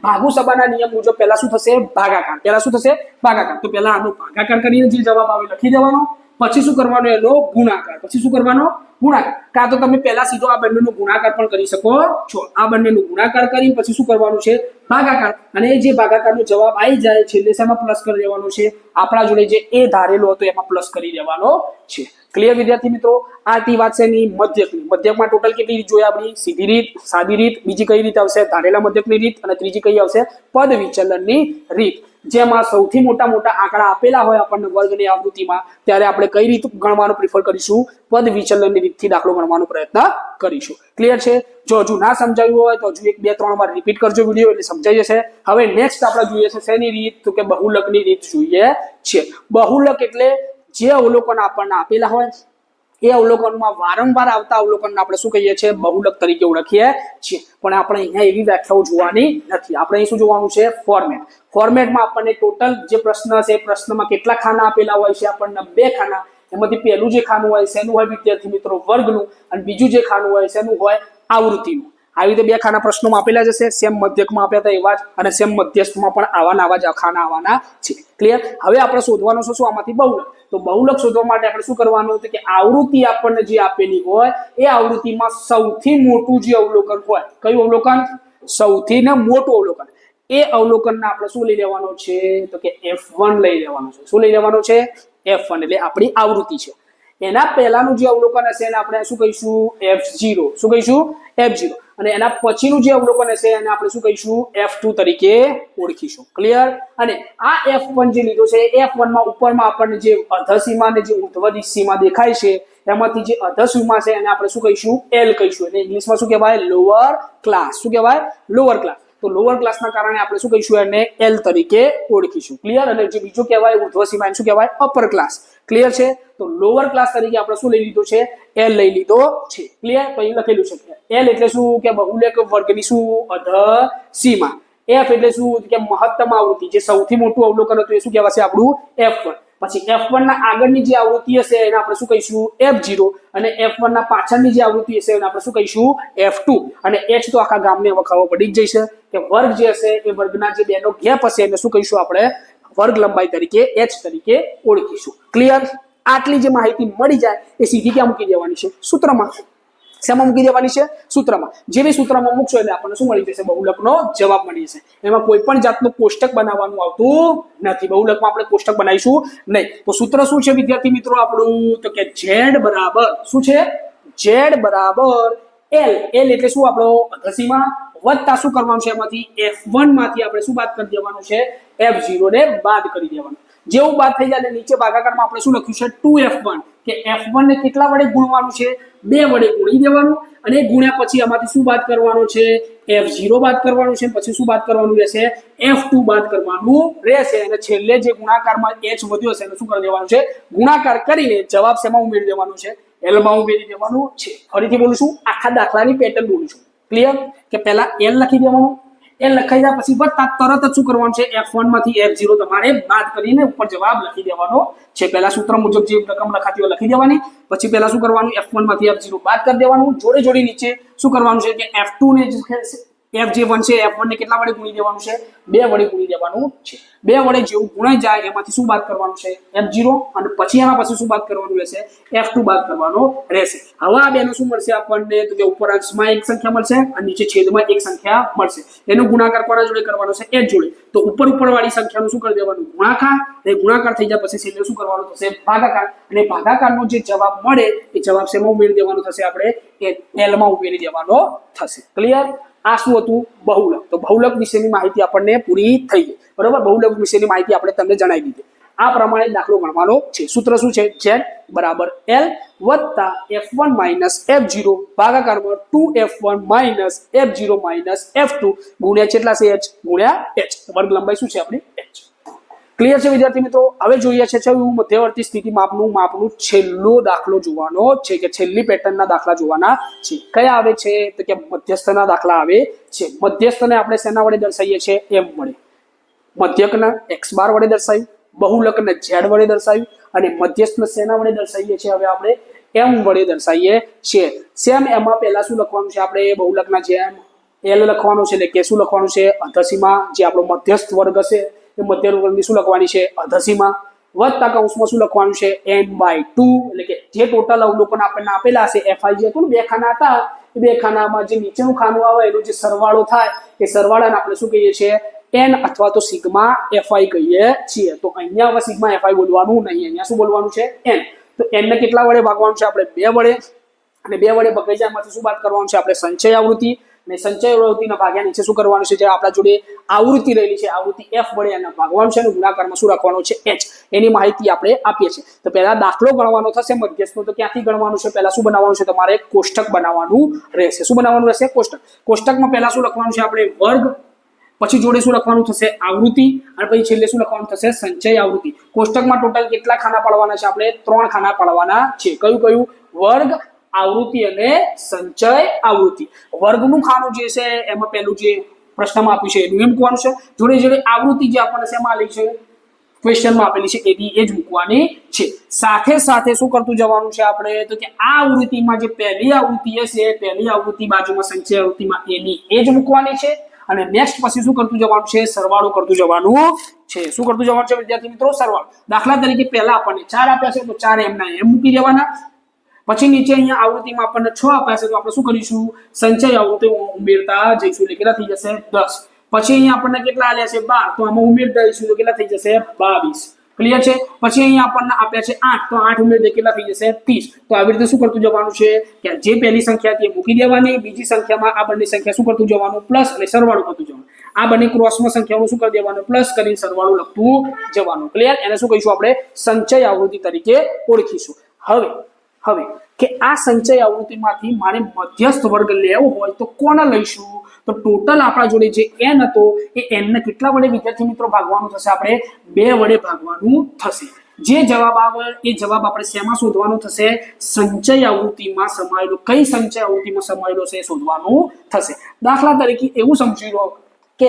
ભાગુસભાના નિયમ મુજબ પહેલા શું થશે? ભાગાકાર. પહેલા શું થશે? ભાગાકાર. તો પહેલા આનો ભાગાકાર કરીને જે જવાબ આવે લખી દેવાનો, પછી શું કરવાનો? એનો ગુણાકાર. પછી શું કરવાનો? ગુણાકાર. કાં તો તમે પહેલા સીધો આ બંનેનો ગુણાકાર પણ કરી શકો છો. આ બંનેનો ગુણાકાર કરી પછી શું કરવાનું છે? ભાગાકાર. અને જે ભાગાકારનો જવાબ આવી જાય છેલ્લે શેમાં પ્લસ કરી દેવાનો છે? આપણા જોડે જે એ ધારેલો હતો એમાં પ્લસ કરી દેવાનો છે. ક્લિયર વિદ્યાર્થી મિત્રો? આ તી વાત છે એની મધ્યકની. મધ્યકમાં ટોટલ કેટલી રીત જોઈએ આપણી? સીધી રીત, સાદી રીત, બીજી કઈ રીત આવશે? ધારેલા મધ્યકની રીત, અને ત્રીજી કઈ આવશે? પદ વિચલનની રીત. જેમાં સૌથી મોટા મોટા આંકડા આપેલા હોય આપણને વર્ગની આવૃત્તિમાં, ત્યારે આપણે કઈ રીત ગણવાનું પ્રિફર કરીશું? પદ વિચલનની રીતથી દાખલો ગણવાનો પ્રયત્ન કરીશું. ક્લિયર છે? જો હજુ ના સમજાયું હોય તો હજુ 1 2 3 વાર રિપીટ કરજો વિડીયો, એટલે સમજાઈ જશે. હવે નેક્સ્ટ આપણે જોઈએ છે શેની રીત? તો કે બહુલકની રીત જોઈએ છે. બહુલક એટલે જે અવલોકન આપણને આપેલા હોય એ અવલોકનમાં વારંવાર આવતા અવલોકનને આપણે શું કહીએ છીએ? બહુલક તરીકે ઓળખીએ છીએ. પણ આપણે અહીંયા એવી વ્યાખ્યાઓ જોવાની નથી. આપણે અહીં શું જોવાનું છે? ફોર્મેટ. ફોર્મેટમાં આપણને ટોટલ જે પ્રશ્ન છે એ પ્રશ્નમાં કેટલા ખાના આપેલા હોય છે? આપણને 2 ખાના. એમાંથી પહેલું જે ખાનું હોય શેનું હોય વિદ્યાર્થી મિત્રો? વર્ગનું. અને બીજું જે ખાનું હોય શેનું હોય? આવૃત્તિનું. આવી રીતે 2 ખાના પ્રશ્નોમાં આપેલા જ હશે. સેમ મધ્યકમાં આપ્યા હતા એવા જ, અને સેમ મધ્યસ્થમાં પણ આવા જ ખાના આવવાના છે. ક્લિયર? હવે આપણે શોધવાનું છે શું? આમાંથી બહુલક. તો બહુલક શોધવા માટે આપણે શું કરવાનું? તો કે આવૃત્તિ આપણને જે આપેલી હોય એ આવૃત્તિમાં સૌથી મોટું જે અવલોકન હોય, કયું અવલોકન? સૌથી ને મોટું અવલોકન. એ અવલોકનને આપણે શું લઈ લેવાનો છે? તો કે F1 લઈ લેવાનો છે. શું લઈ લેવાનો છે? F1 એટલે આપણી આવૃત્તિ છે. એના પહેલાનું જે અવલોકન હશે એને આપણે શું કહીશું? F0. શું કહીશું? F0. અને એના પછીનું જે અવલોકન હશે એને આપણે શું કહીશું? F2 તરીકે ઓળખીશું. ક્લિયર? અને આ F1 જે લીધો છે F1 માં ઉપરમાં આપણને જે અધસીમા અને જે ઉર્ધ્વ સીમા દેખાય છે એમાંથી જે અધસીમા છે એને આપણે શું કહીશું? L કહીશું. એટલે ઇંગ્લિશમાં શું કહેવાય? Lower class. શું કહેવાય? Lower class. તો લોઅર ક્લાસના કારણે આપણે શું કહીશું? એને L તરીકે ઓળખીશું. ક્લિયર? અને જે બીજું કહેવાય ઉર્ધ્વ સીમા એને શું કહેવાય? Upper class. ક્લિયર છે? તો લોઅર ક્લાસ તરીકે આપણે શું લઈ લીધો છે? L લઈ લીધો છે. ક્લિયર? તો અહીં લખેલું છે L એટલે શું? કે બહુલક વર્ગની શું? અધસીમા. F એટલે શું? કે મહત્તમ આવૃત્તિ, જે સૌથી મોટું અવલોકન હતું એ શું કહેવાશે? આપણું F1. પછી F1 ના આગળની જે આવૃત્તિ હશે એને આપણે શું કહીશું? F0. અને F1 ના પાછળની જે આવૃત્તિ હશે એને આપણે શું કહીશું? F2. અને H તો આખા ગામને હવે ખબર પડી જ જશે કે વર્ગ જે હશે એ વર્ગના જે બેનો ગેપ હશે એને શું કહીશું? આપણે વર્ગ લંબાઈ તરીકે H તરીકે ઓળખીશું. ક્લિયર? આટલી જે માહિતી મળી જાય એ સીધી ક્યાં મૂકી દેવાની છે? સૂત્રમાં. શેમાં મૂકી દેવાની છે? સૂત્રમાં. જેવી સૂત્રમાં મૂકશો એટલે આપણને શું મળી જશે? બહુલકનો જવાબ મળી જશે. એમાં કોઈ પણ જાતનું કોષ્ટક બનાવવાનું આવતું નથી. બહુલકમાં આપણે કોષ્ટક બનાવીશું નહીં. તો સૂત્ર શું છે વિદ્યાર્થી મિત્રો આપણું? તો કે Z બરાબર શું છે? Z બરાબર L. L એટલે શું? આપણો અધસીમા વત્તા શું કરવાનું છે? એમાંથી F1 માંથી આપણે શું બાદ કરી દેવાનું છે? F0 ને બાદ કરી દેવાનું. જેવું બાદ થઈ જાય નીચે ભાગાકારમાં આપણે શું લખ્યું છે? 2F1. કે F1 ને કેટલા વડે ગુણવાનું છે? 2 વડે ગુણી દેવાનું. અને ગુણ્યા પછી આમાંથી શું બાદ કરવાનું છે? F0 બાદ કરવાનું છે. પછી શું બાદ કરવાનું રહેશે? F2 બાદ કરવાનું રહેશે. અને છેલ્લે જે ગુણાકારમાં H વધ્યો છે એને શું કરી દેવાનું છે? ગુણાકાર કરીને જવાબ શેમાં ઉમેરી દેવાનો છે? L માં ઉમેરી દેવાનું છે. ફરીથી બોલું છું, આખા દાખલાની પેટર્ન બોલું છું. ક્લિયર? કે પહેલા L લખી દેવાનું. એ લખાઈ જાય પછી વત્તા તરત જ શું કરવાનું છે? F1 માંથી F0 તમારે બાદ કરીને ઉપર જવાબ લખી દેવાનો છે. પહેલા સૂત્ર મુજબ જે રકમ લખાતી હોય લખી દેવાની. પછી પહેલા શું કરવાનું? F1 માંથી F0 બાદ કરી દેવાનું. જોડે જોડી નીચે શું કરવાનું છે? કે F2 ને F જે 1 છે F1 ને કેટલા વડે ગુણી દેવાનું છે? 2 વડે ગુણી દેવાનું છે. 2 વડે જેવું ગુણાઈ જાય એમાંથી શું બાદ કરવાનું છે? F0. અને પછી એના પછી શું બાદ કરવાનું રહેશે? F2 બાદ કરવાનો રહેશે. હવે આ બેનો શું મળશે આપણને? તો કે ઉપર અંશમાં એક સંખ્યા મળશે અને નીચે છેદમાં એક સંખ્યા મળશે. એનો ગુણાકાર કોના જોડે કરવાનો છે? H જોડે. તો ઉપર વાળી સંખ્યાનું શું કરી દેવાનું? ગુણાકાર. એ ગુણાકાર થઈ જાય પછી છેલ્લે શું કરવાનું થશે? ભાગાકાર. અને ભાગાકારનો જે જવાબ મળે એ જવાબ શેમાં ઉમેરી દેવાનો થશે? આપણે L માં ઉમેરી દેવાનો થશે. ક્લિયર? આ શું હતું? બહુલક. તો બહુલક વિશેની માહિતી આપણને પૂરી થઈ ગઈ. બરોબર? બહુલક વિશેની માહિતી આપણે તમને જણાવી દીધી. આ પ્રમાણે દાખલો ગણવાનો છે. સૂત્ર શું છે? Z બરાબર L વત્તા F1 minus F0 ભાગાકારમાં 2F1 minus F0 minus F2 ગુણ્યા કેટલા છે? H ગુણ્યા H. વર્ગ લંબાઈ શું છે આપણી? H. ક્લિયર છે વિદ્યાર્થી મિત્રો? હવે જોઈએ છે મધ્યવર્તી સ્થિતિ માપનું છેલ્લો દાખલો જોવાનો છે, કે છેલ્લી પેટર્નના દાખલા જોવાના છે. કયા આવે છે? તો કે મધ્યસ્થના દાખલા આવે છે. મધ્યસ્થને આપણે શેના વડે દર્શાવીએ છીએ? M વડે. મધ્યકના x બાર વડે દર્શાવ્યું, બહુલકને Z વડે દર્શાવ્યું, અને મધ્યસ્થને શેના વડે દર્શાવીએ છીએ? હવે આપણે M વડે દર્શાવીએ છીએ. સેમ એમાં પહેલા શું લખવાનું છે આપણે? બહુલકના જેમ એલ લખવાનું છે એટલે કે શું લખવાનું છે અધસીમા, જે આપણો મધ્યસ્થ વર્ગ હશે એ મધ્ય વર્ગની શું લખવાની છે અધસીમા, વત્તા કૌંસમાં શું લખવાનું છે n/2 એટલે કે જે ટોટલ અવલોકન આપણને આપેલા હશે FI જે હતું ને બે ખાના હતા એ બે ખાનામાં જે નીચેનું ખાનું આવે એનો જે સરવાળો થાય એ સરવાળાને આપણે શું કહીએ છીએ n અથવા તો સિગ્મા FI કહીએ છીએ। તો અહીંયા હવે સિગ્મા FI બોલવાનું નહીં, અહીંયા શું બોલવાનું છે n। તો n ને કેટલા વડે ભાગવાનું છે આપણે 2 વડે, અને 2 વડે ભાગાઈ જાય એમાંથી શું બાદ કરવાનું છે આપણે સંચય આવૃત્તિ, અને સંચય આવૃત્તિના ભાગ્યા નીચે શું કરવાનું છે જે આપણા જોડે આવૃત્તિ રહેલી છે આવૃત્તિ f વડે એના ભાગવાનું છે અને ગુણાકારમાં શું રાખવાનું છે h, એની માહિતી આપણે આપીએ છીએ। તો પહેલા દાખલો ગણવાનો થશે મધ્યસ્થનો, તો ક્યાંથી ગણવાનું છે પહેલા શું બનાવવાનું છે તમારે કોષ્ટક બનાવવાનું રહેશે। શું બનાવવાનું રહેશે કોષ્ટક। કોષ્ટકમાં પહેલા શું લખવાનું છે આપણે વર્ગ, પછી જોડે શું લખવાનું થશે આવૃત્તિ, અને પછી છેલ્લે શું લખવાનું થશે સંચય આવૃત્તિ। કોષ્ટકમાં ટોટલ કેટલા ખાના પાડવાના છે આપણે 3 ખાના પાડવાના છે। કયું કયું? વર્ગ, આવૃત્તિ અને સંચય આવૃત્તિ। વર્ગનું ખાનું જે છે એમાં પહેલું જે પ્રશ્નમાં આપ્યું છે એનું એમ મૂકવાનું છે, જોડે જોડે આવૃત્તિ જે આપણને શેમાં આલી છે ક્વેશ્ચનમાં આપેલી છે એની એ જ મૂકવાની છે। સાથે સાથે શું કરતું જવાનું છે આપણે તો કે આ આવૃત્તિમાં જે પહેલી આવૃત્તિ હશે પહેલી આવૃત્તિ બાજુમાં સંચય આવૃત્તિમાં એની એ જ મૂકવાની છે, અને નેક્સ્ટ પછી શું કરતું જવાનું છે સરવાળો કરતું જવાનું છે। શું કરતું જવાનું છે વિદ્યાર્થી મિત્રો? સરવાળો। દાખલા તરીકે પહેલા આપણને 4 આપ્યા છે તો 4 એમના એમ મૂકી દેવાના, પછી નીચે અહીંયા આવૃત્તિમાં આપણને 6 આપ્યા છે તો આપણે શું કરીશું સંચય આવૃત્તિ ઉમેરતા જઈશું એટલે કેટલા થઈ જશે 10। પછી અહીંયા આપણને કેટલા આલ્યા છે 12 તો આમાં ઉમેરતા જઈશું તો કેટલા થઈ જશે 22। ક્લિયર છે? પછી અહીંયા આપણને આપ્યા છે 8 તો 8 ઉમેર દે કેટલા થઈ જશે 30। તો આવી રીતે શું કરતું જવાનું છે કે જે પહેલી સંખ્યા હતી એ મૂકી દેવાની, બીજી સંખ્યામાં આ બંને સંખ્યા શું કરતું જવાનું પ્લસ અને સરવાળો કરતું જવાનું, આ બંને ક્રોસમાં સંખ્યાઓનું શું કરી દેવાનું પ્લસ કરીને સરવાળો લખતું જવાનું। ક્લિયર? એને શું કહીશું આપણે સંચય આવૃત્તિ તરીકે ઓળખીશું। હવે કે આ સંચય આવૃત્તિમાંથી મારે મધ્યસ્થ વર્ગ લેવો હોય તો કોને લઈશું? તો ટોટલ આપણા જોડે જે n હતો એ n ને કેટલા વડે વિદ્યાર્થી મિત્રો ભાગવાનું થશે? આપણે 2 વડે ભાગવાનું થશે। જે જવાબ આવે એ જવાબ આપણે શેમાં શોધવાનો થશે? સંચય આવૃત્તિમાં સમાયેલો, કઈ સંચય આવૃત્તિમાં સમાયેલો છે એ શોધવાનું થશે। દાખલા તરીકે એવું સમજી લો કે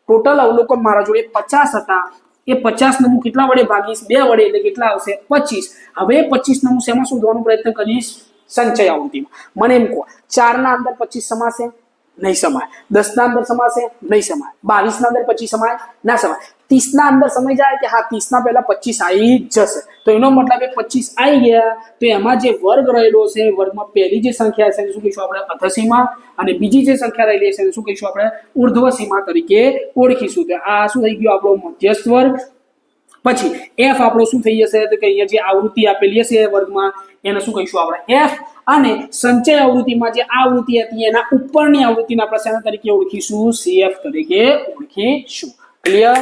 ટોટલ અવલોકન મારા જોડે 50 હતા, એ 50 ને હું કેટલા વડે ભાગીશ 2 વડે એટલે કેટલા આવશે 25। હવે 25 ને હું શેમાં શોધવાનો પ્રયત્ન કરીશ? સંચય આવૃત્તિમાં। મને એમ કહો 4 ના અંદર 25 સમાશે? નહીં સમાય। 10 ના અંદર સમાશે? નહીં સમાય। 22 ના અંદર 25 સમાય? ના સમાય। 30 ના અંદર સમય જાય કે હા 30 ના પહેલા 25 આવી જશે, તો એનો મતલબ એ 25 આવી ગયા તો એમાં જે વર્ગ રહેલો છે વર્ગમાં પહેલી જે સંખ્યા છે શું કહીશું આપણે અધસીમા, અને બીજી જે સંખ્યા રહેલી છે શું કહીશું આપણે ઉર્ધ્વ સીમા તરીકે ઓળખીશું। તો આ શું થઈ ગયું આપણો મધ્યસ્થ વર્ગ। પછી f આપણો શું થઈ જશે તો કે અહીંયા જે આવૃત્તિ આપેલી હશે વર્ગમાં એને શું કહીશું આપણે f, અને સંચય આવૃત્તિમાં જે આવૃત્તિ હતી એના ઉપરની આવૃત્તિને આપણે શેના તરીકે ઓળખીશું? CF તરીકે ઓળખીશું। ક્લિયર?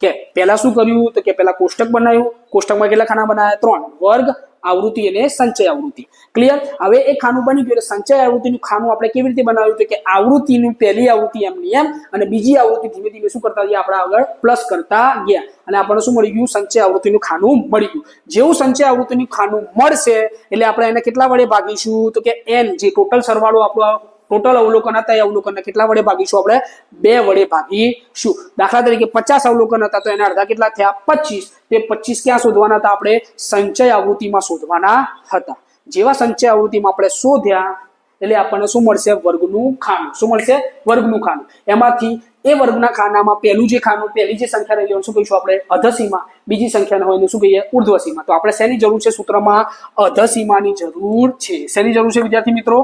કે પહેલા શું કર્યું તો કે પહેલા કોષ્ટક બનાવ્યું, કોષ્ટકમાં કેટલા ખાના બનાવ્યા 3, વર્ગ, આવૃત્તિ અને સંચય આવૃત્તિ। ક્લિયર? હવે એ ખાનું બની ગયું એટલે સંચય આવૃત્તિનું ખાનું આપણે કેવી રીતે બનાવ્યું તો કે આવૃત્તિનું પહેલી આવૃત્તિ એમની એમ અને બીજી આવૃત્તિ ધીમે ધીમે શું કરતા ગયા આપણે આગળ પ્લસ કરતા ગયા, અને આપણને શું મળી ગયું? સંચય આવૃત્તિનું ખાનું મળી ગયું। જેવું સંચય આવૃત્તિનું ખાનું મળશે એટલે આપણે એને કેટલા વડે ભાગીશું તો કે n, જે ટોટલ સરવાળો આપણો ટોટલ અવલોકન હતા એ અવલોકનને કેટલા વડે ભાગીશું? આપણે 2 વડે ભાગીશું। દાખલા તરીકે 50 અવલોકન હતા તો એના અડધા કેટલા થયા 25। તે 25 ક્યાં શોધવાના હતા? આપણે સંચય આવૃત્તિમાં શોધવાના હતા। જેવા સંચય આવૃત્તિમાં આપણે શોધ્યા એટલે આપણને શું મળશે? વર્ગનું ખાનું। શું મળશે? વર્ગનું ખાનું। એમાંથી એ વર્ગના ખાનામાં પહેલું જે ખાનું પહેલી જે સંખ્યા રહેલી હોય શું કહીશું આપણે અધસીમા, બીજી સંખ્યા હોય એને શું કહીએ ઉર્ધ્વસીમા। તો આપણે શેની જરૂર છે? સૂત્રમાં અધસીમાની જરૂર છે। શેની જરૂર છે વિદ્યાર્થી મિત્રો?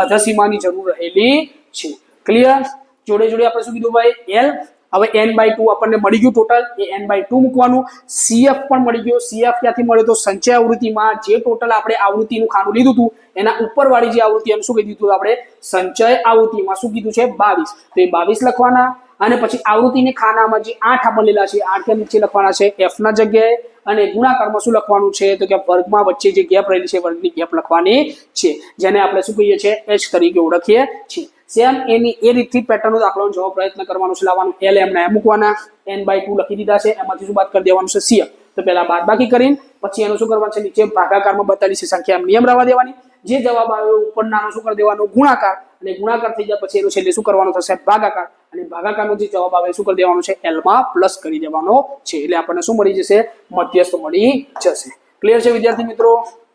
અધસીમાની જરૂર રહેલી છે। ક્લિયર? જોડે જોડે આપણે શું કીધું ભાઈ l। હવે n/2 આપણને મળી ગયું ટોટલ, એ n/2 મૂકવાનું। CF પણ મળી ગયો। CF ક્યાંથી મળ્યો? તો સંચય આવૃત્તિમાં જે ટોટલ આપણે આવૃત્તિનું ખાનું લીધું હતું એના ઉપરવાળી જે આવૃત્તિ એનું શું કહી દીધું આપણે સંચય આવૃત્તિમાં શું કીધું છે 22, તો એ 22 લખવાના, અને પછી આવૃત્તિને ખાનામાં જે 8 આપેલા છે 8 કે નીચે લખવાના છે f ના જગ્યાએ, અને ગુણાકારમાં શું લખવાનું છે તો કે વર્ગમાં વચ્ચે જે ગેપ રહેલી છે વર્ગની ગેપ લખવાની છે, જેને આપણે શું કહીએ છીએ h તરીકે ઓળખીએ છીએ। સેમ એની એ રીતથી પેટર્નનો દાખલાનો જવાબ પ્રયત્ન કરવાનો છે લાવવાનું। l એમના એમ મૂકવાના, n/2 લખી દીધા છે, એમાંથી શું બાદ કરી દેવાનું છે CF। તો પહેલા બાદબાકી કરીને પછી એનું શું કરવાનું છે નીચે ભાગાકારમાં બતાવેલી છે સંખ્યા એમ નિયમ રહેવા દેવાની। જે જવાબ આવ્યો ઉપર નાનો શું કરી દેવાનો ગુણાકાર, અને ગુણાકાર થઈ જાય પછી એનું છેલ્લે શું કરવાનું થશે ભાગાકાર, અને ભાગાકારનો જે જવાબ આવે શું કરી દેવાનો છે l માં પ્લસ કરી દેવાનો છે, એટલે આપણને શું મળી જશે? મધ્યસ્થ મળી જશે। ક્લિયર છે વિદ્યાર્થી મિત્રો?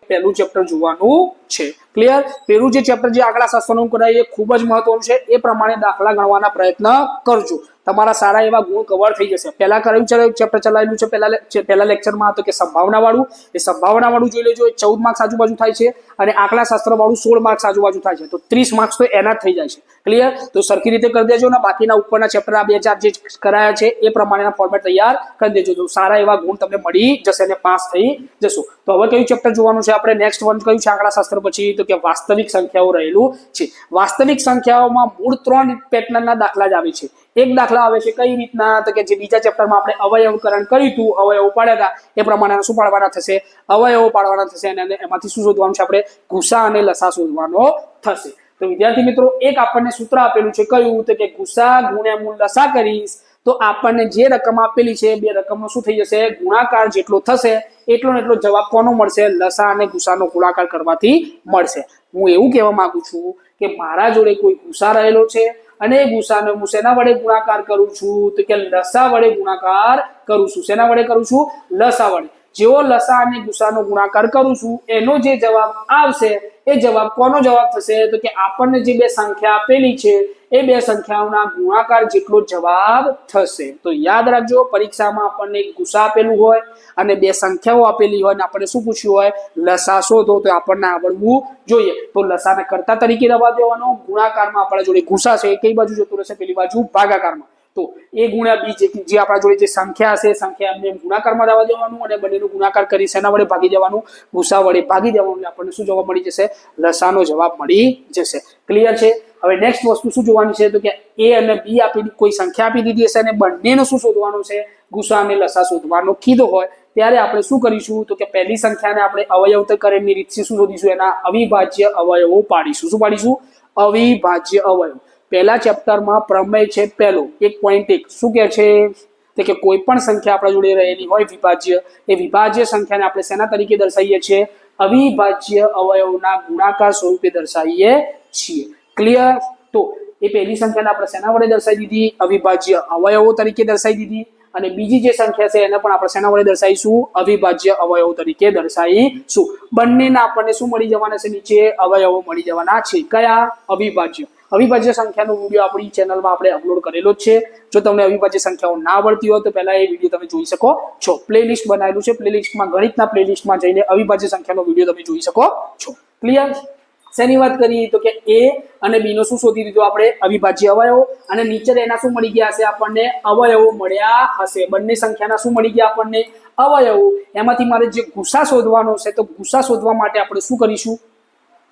પહેલું ચેપ્ટર જોવાનું છે. ક્લિયર? પેલું જે ચેપ્ટર જે આંકડા શાસ્ત્રનું કરાય એ ખૂબ જ મહત્વનું છે. એ પ્રમાણે દાખલા ગણવાના પ્રયત્ન કરજો. તમારા સારા એવા ગુણ કવર થઈ જશે. પહેલા કયું ચેપ્ટર ચલાવેલું છે પહેલા લેક્ચરમાં તો કે સંભાવના વાળું, એ સંભાવના વાળું જોઈ લેજો. 14 માર્ક્સ આજુબાજુ થાય છે અને આંકડા શાસ્ત્ર વાળું 16 માર્ક્સ આજુબાજુ થાય છે. તો 30 માર્ક્સ તો એના જ થઈ જાય છે. ક્લિયર? તો સરખી રીતે કરી દેજો ને બાકીના ઉપરના ચેપ્ટર આ 2-4 જે કરાયા છે એ પ્રમાણેના ફોર્મેટ તૈયાર કરી દેજો. તો સારા એવા ગુણ તમને મળી જશે અને પાસ થઈ જશો. તો હવે કયું ચેપ્ટર જોવાનું છે આપણે? નેક્સ્ટ વન કયું છે આંકડા શાસ્ત્ર પછી? તો કે વાસ્તવિક સંખ્યાઓ રહેલું છે. વાસ્તવિક સંખ્યાઓમાં મૂળ 3 પેટર્નના દાખલા જ આવે છે. એક દાખલા આવે છે કઈ રીતના? તો કે જે બીજા ચેપ્ટરમાં આપણે અવયવકરણ કર્યું હતું, અવયવ પાડ્યા હતા, એ પ્રમાણે શું પાડવાના થશે? અવયવો પાડવાના થશે અને એમાંથી શું શોધવાનું છે આપણે? ગુસા અને લસા શોધવાનો થશે. તો વિદ્યાર્થી મિત્રો, એક આપણને સૂત્ર આપેલું છે કયું? તો કે ગુસા ગુણ્યા મૂળ લસા કરીશ તો આપણને જે રકમ આપેલી છે બે રકમનો શું થઈ જશે? ગુણાકાર જેટલો થશે એટલો ને એટલો જવાબ કોનો મળશે? લસા અને ગુસાનો ગુણાકાર કરવાથી મળશે. હું એવું કહેવા માંગુ છું કે મારા જોડે કોઈ ગુસા રહેલો છે અને એ ગુસાને હું શેના વડે ગુણાકાર કરું છું? તો કે લસા વડે ગુણાકાર કરું છું. શેના વડે કરું છું? લસા વડે. જેવો લસા અને ગુસાનો ગુણાકાર કરું છું એનો જે જવાબ આવશે એ જવાબ કોનો જવાબ થશે? તો કે આપણને જે બે સંખ્યા આપેલી છે એ બે સંખ્યાઓના ગુણાકાર જેટલો જવાબ થશે. તો યાદ રાખજો, પરીક્ષામાં આપણને ગુસા આપેલું હોય અને બે સંખ્યાઓ આપેલી હોય અને આપણને શું પૂછ્યું હોય? લસા શોધો. તો આપણને આવડવું જોઈએ. તો લસાને કરતા તરીકે રવા દેવાનો, ગુણાકારમાં આપણા જોડે ગુસા છે એ કઈ બાજુ જતું રહેશે? પેલી બાજુ ભાગાકારમાં. તો એ ગુણ્યા બી જે આપણા જોડે જે સંખ્યા હશે સંખ્યા એમને ગુણાકારમાં જવા દેવાનું અને બંનેનું ગુણાકાર કરી શેના વડે ભાગી દેવાનું? ગુસા વડે ભાગી દેવાનું. આપણને શું જવાબ મળી જશે? લસાનો જવાબ મળી જશે. ક્લિયર છે? હવે નેક્સ્ટ વસ્તુ શું જોવાની છે? તો કે એ અને બી આપી કોઈ સંખ્યા આપી દીધી હશે અને બંનેનો શું શોધવાનું છે? ગુસા અને લસા શોધવાનો કીધો હોય ત્યારે આપણે શું કરીશું? તો કે પહેલી સંખ્યાને આપણે અવયવ કરેની રીતથી શું શોધીશું? એના અવિભાજ્ય અવયવો પાડીશું. શું પાડીશું? અવિભાજ્ય અવયવ. પહેલા ચેપ્ટરમાં પ્રમેય છે પહેલો 1.1 શું કહે છે? તો કે કોઈ પણ સંખ્યા આપણા જોડે રહેલી હોય વિભાજ્ય, એ વિભાજ્ય સંખ્યાને આપણે શેના તરીકે દર્શાવીએ છીએ? અવિભાજ્ય અવયવના ગુણાકાર સ્વરૂપે દર્શાવીએ છીએ. ક્લિયર? તો એ પહેલી સંખ્યાને આપણે શેના વડે દર્શાવી દીધી? અવિભાજ્ય અવયવો તરીકે દર્શાવી દીધી. અને બીજી જે સંખ્યા છે એને પણ આપણે શેના વડે દર્શાવીશું? અવિભાજ્ય અવયવો તરીકે દર્શાવીશું. બંનેના આપણને શું મળી જવાના છે? નીચે અવયવો મળી જવાના છે. કયા? અવિભાજ્ય. અવિભાજ્ય સંખ્યાનો વિડીયો આપણી ચેનલમાં આપણે અપલોડ કરેલો જ છે. જો તમને અવિભાજ્ય સંખ્યાઓ ના આવડતી હોય તો પહેલા એ વિડીયો તમે જોઈ શકો છો. પ્લેલિસ્ટ બનાવેલું છે. પ્લેલિસ્ટમાં ગણિતના પ્લેલિસ્ટમાં જઈને અવિભાજ્ય સંખ્યાનો વિડીયો તમે જોઈ શકો છો. ક્લિયર? શેની વાત કરી? તો કે એ અને બી નો શું શોધી દીધું આપણે? અવિભાજ્ય અવયવો. અને નીચે એના શું મળી ગયા હશે? આપણને અવયવો મળ્યા હશે. બંને સંખ્યાના શું મળી ગયા આપણને? અવયવો. એમાંથી મારે જે ગુસા શોધવાનો છે તો ગુસા શોધવા માટે આપણે શું કરીશું?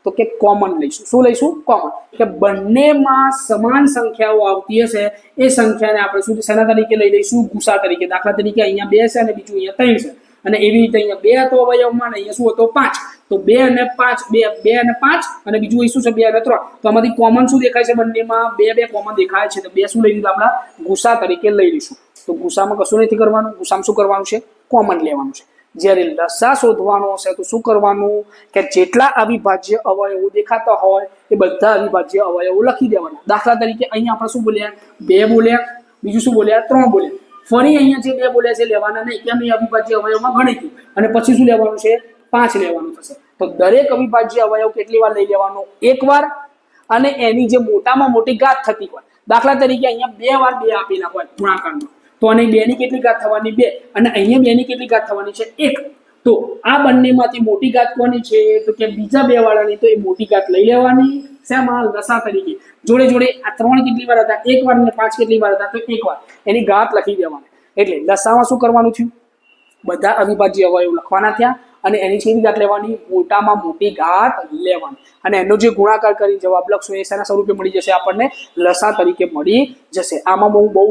તો કે કોમન લઈશું. શું લઈશું? કોમન. કે બંનેમાં સમાન સંખ્યાઓ આવતી હશે એ સંખ્યાને આપણે શું શેના તરીકે લઈ લઈશું? ગુસા તરીકે. દાખલા તરીકે અહીંયા 2 છે અને બીજું અહીંયા 3 છે અને એવી રીતે અહીંયા 2 હતો અવયવમાં અને અહીંયા શું હતો? 5. તો 2 અને 5 2 અને 5 અને બીજું અહીં શું છે? 2 અને 3. તો આમાંથી કોમન શું દેખાય છે? બંનેમાં 2 કોમન દેખાય છે. તો 2 શું લઈ લીધું? આપણા ગુસા તરીકે લઈ લઈશું. તો ગુસામાં કશું નથી કરવાનું. ગુસામાં શું કરવાનું છે? કોમન લેવાનું છે. જ્યારે લસા શોધવાનો હશે તો શું કરવાનું? કે જેટલા અવિભાજ્ય અવયવો દેખાતા હોય એ બધા અવિભાજ્ય અવયવો લખી દેવાના. દાખલા તરીકે અહીંયા આપણે શું બોલ્યા? 2 બોલ્યા. બીજું શું બોલ્યા? 3 બોલ્યા. ફરી અહીંયા જે 2 બોલ્યા છે લેવાના નહીં, કેમ? એ અવિભાજ્ય અવયવમાં ગણીતું. અને પછી શું લેવાનું છે? 5 લેવાનું થશે. તો દરેક અવિભાજ્ય અવયવ કેટલી વાર લઈ લેવાનો? એક વાર. અને એની જે મોટામાં મોટી ઘાત થતી હોય. દાખલા તરીકે અહીંયા 2 વાર 2 આપેલા હોય ગુણાકારમાં, તો આની 2 ની કેટલી ઘાત થવાની? 2. અને અહીંયા 2 ની કેટલી ઘાત થવાની છે? 1. તો આ બંનેમાંથી મોટી ઘાત કોની છે? તો કે બીજા 2 વાળાની. તો એ મોટી ઘાત લઈ લેવાની. શેમાં? લસા તરીકે. જોડે જોડે આ 3 કેટલી વાર હતા? 1 વાર. અને 5 કેટલી વાર હતા? તો 1 વાર. એની ઘાત લખી દેવાની. એટલે લસામાં શું કરવાનું થયું? બધા અવિભાજ્ય અવયવ લખવાના થયા અને એની કેવી ઘાત લેવાની? મોટામાં મોટી ઘાત લેવાની. અને એનો જે ગુણાકાર કરી જવાબ લખશો એ શેના સ્વરૂપે મળી જશે? આપણને લસા તરીકે મળી જશે. આમાં બહુ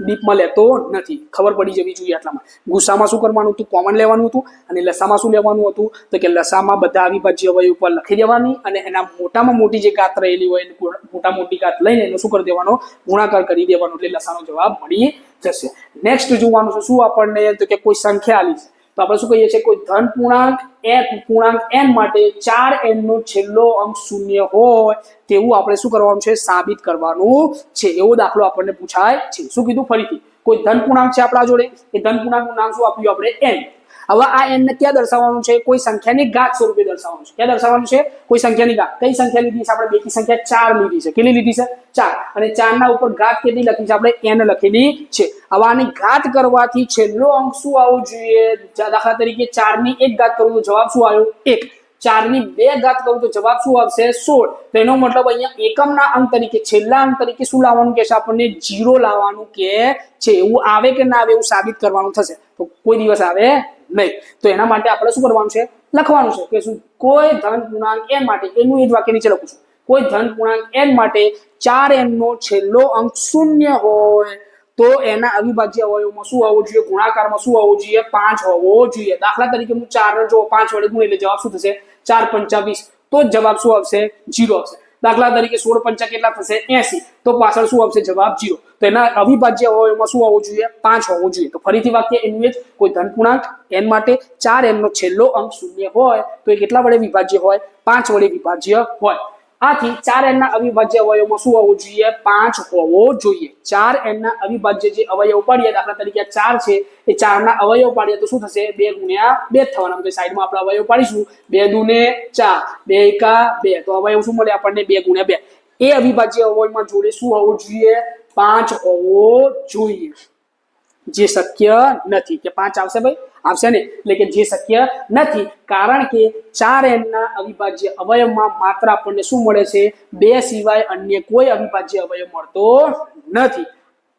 ડીપમાં લેતો નથી, ખબર પડી જવી જોઈએ આટલામાં. ગુસામાં શું કરવાનું હતું? કોમન લેવાનું હતું. અને લસામાં શું લેવાનું હતું? તો કે લસામાં બધા અવિભાજ્ય અવયવ ઉપર લખી દેવાની અને એના મોટામાં મોટી જે ઘાત રહેલી હોય મોટા મોટી ઘાત લઈને એનો શું કરી દેવાનો? ગુણાકાર કરી દેવાનો. એટલે લસાનો જવાબ મળી જશે. નેક્સ્ટ જોવાનું છે શું આપણને? તો કે કોઈ સંખ્યા આલી છે તો આપણે શું કહીએ છીએ? કોઈ ધન પૂર્ણાંક n માટે 4n નો છેલ્લો અંક 0 હોય તેવું આપણે શું કરવાનું છે? સાબિત કરવાનું છે. એવો દાખલો આપણને પૂછાય છે. શું કીધું? ફરીથી કોઈ ધન પૂર્ણાંક છે આપણા જોડે. એ ધન પૂર્ણાંકનું નામ શું આપ્યું આપણે? n. હવે આ n ને ક્યાં દર્શાવવાનું છે? કોઈ સંખ્યાની ઘાત સ્વરૂપે દર્શાવવાનું છે. ક્યાં દર્શાવવાનું છે? કોઈ સંખ્યાની ઘાત. કઈ સંખ્યા લીધી છે આપણે? બેકી સંખ્યા 4 લીધી છે. કેટલી લીધી છે? 4. અને 4 ના ઉપર ઘાત કેટલી લખી છે આપણે? n લખેલી છે. હવે આની ઘાત કરવાથી છેલ્લો અંક શું આવવો જોઈએ? દાખલા તરીકે 4 ની 1 ઘાત કરું તો જવાબ શું આવ્યો? 1. 4 ની 2 ઘાત કરું તો જવાબ શું આવશે? 16. તો એનો મતલબ અહીંયા એકમના અંક તરીકે છેલ્લા અંક તરીકે શું લાવવાનું કે છે આપણને? 0 લાવવાનું કે છે. એવું આવે કે ના આવે એવું સાબિત કરવાનું થશે. તો કોઈ દિવસ આવે નહીં. તો એના માટે આપણે શું કરવાનું છે? લખવાનું છે કે શું? કોઈ ધન પૂર્ણાંક n માટે, એનું એ જ વાક્ય નીચે લખું છું, કોઈ ધન પૂર્ણાંક n માટે 4n નો છેલ્લો અંક 0 હોય તો એના અવિભાજ્ય અવયવમાં શું આવવું જોઈએ? ગુણાકારમાં શું આવવું જોઈએ? 5 હોવો જોઈએ. દાખલા તરીકે હું 4 ને જો 5 વડે ગુણીએ એટલે જવાબ શું થશે? 4 પંચા 20. તો જવાબ શું આવશે? 0 આવશે. દાખલા તરીકે 16 પંચા કેટલા થશે? 80. તો પાછળ શું આવશે? જવાબ 0. તો એના અવિભાજ્ય અવયવમાં શું આવવું જોઈએ? 5 હોવું જોઈએ. તો ફરીથી વાક્ય એનું જ, કોઈ ધન પૂર્ણાંક n માટે 4n નો છેલ્લો અંક 0 હોય તો એ કેટલા વડે વિભાજ્ય હોય? 5 વડે વિભાજ્ય હોય. આથી 4n ના અવિભાજ્ય અવયવમાં શું હોવું જોઈએ? 5 હોવો જોઈએ. 4n ના અવિભાજ્ય જે અવયવ પાડીએ, દાખલા તરીકે 4 છે, એ 4 ના અવયવ પાડીએ તો શું થશે? 2 ગુણ્યા 2 થવાના. તો સાઈડમાં આપણે અવયવ પાડીશું. 2 દુને 4, 2 એકા 2. તો અવયવ શું મળે આપણને? 2 ગુણ્યા 2. એ અવિભાજ્ય અવયવમાં જોડે શું હોવું જોઈએ? 5 હોવો જોઈએ. જે શક્ય નથી. કે 5 આવશે ભાઈ? આવશે ને. એટલે કે જે શક્ય નથી, કારણ કે 4n ના અવિભાજ્ય અવયવમાં માત્ર આપણને શું મળે છે? 2 સિવાય અન્ય કોઈ અવિભાજ્ય અવયવ મળતો નથી.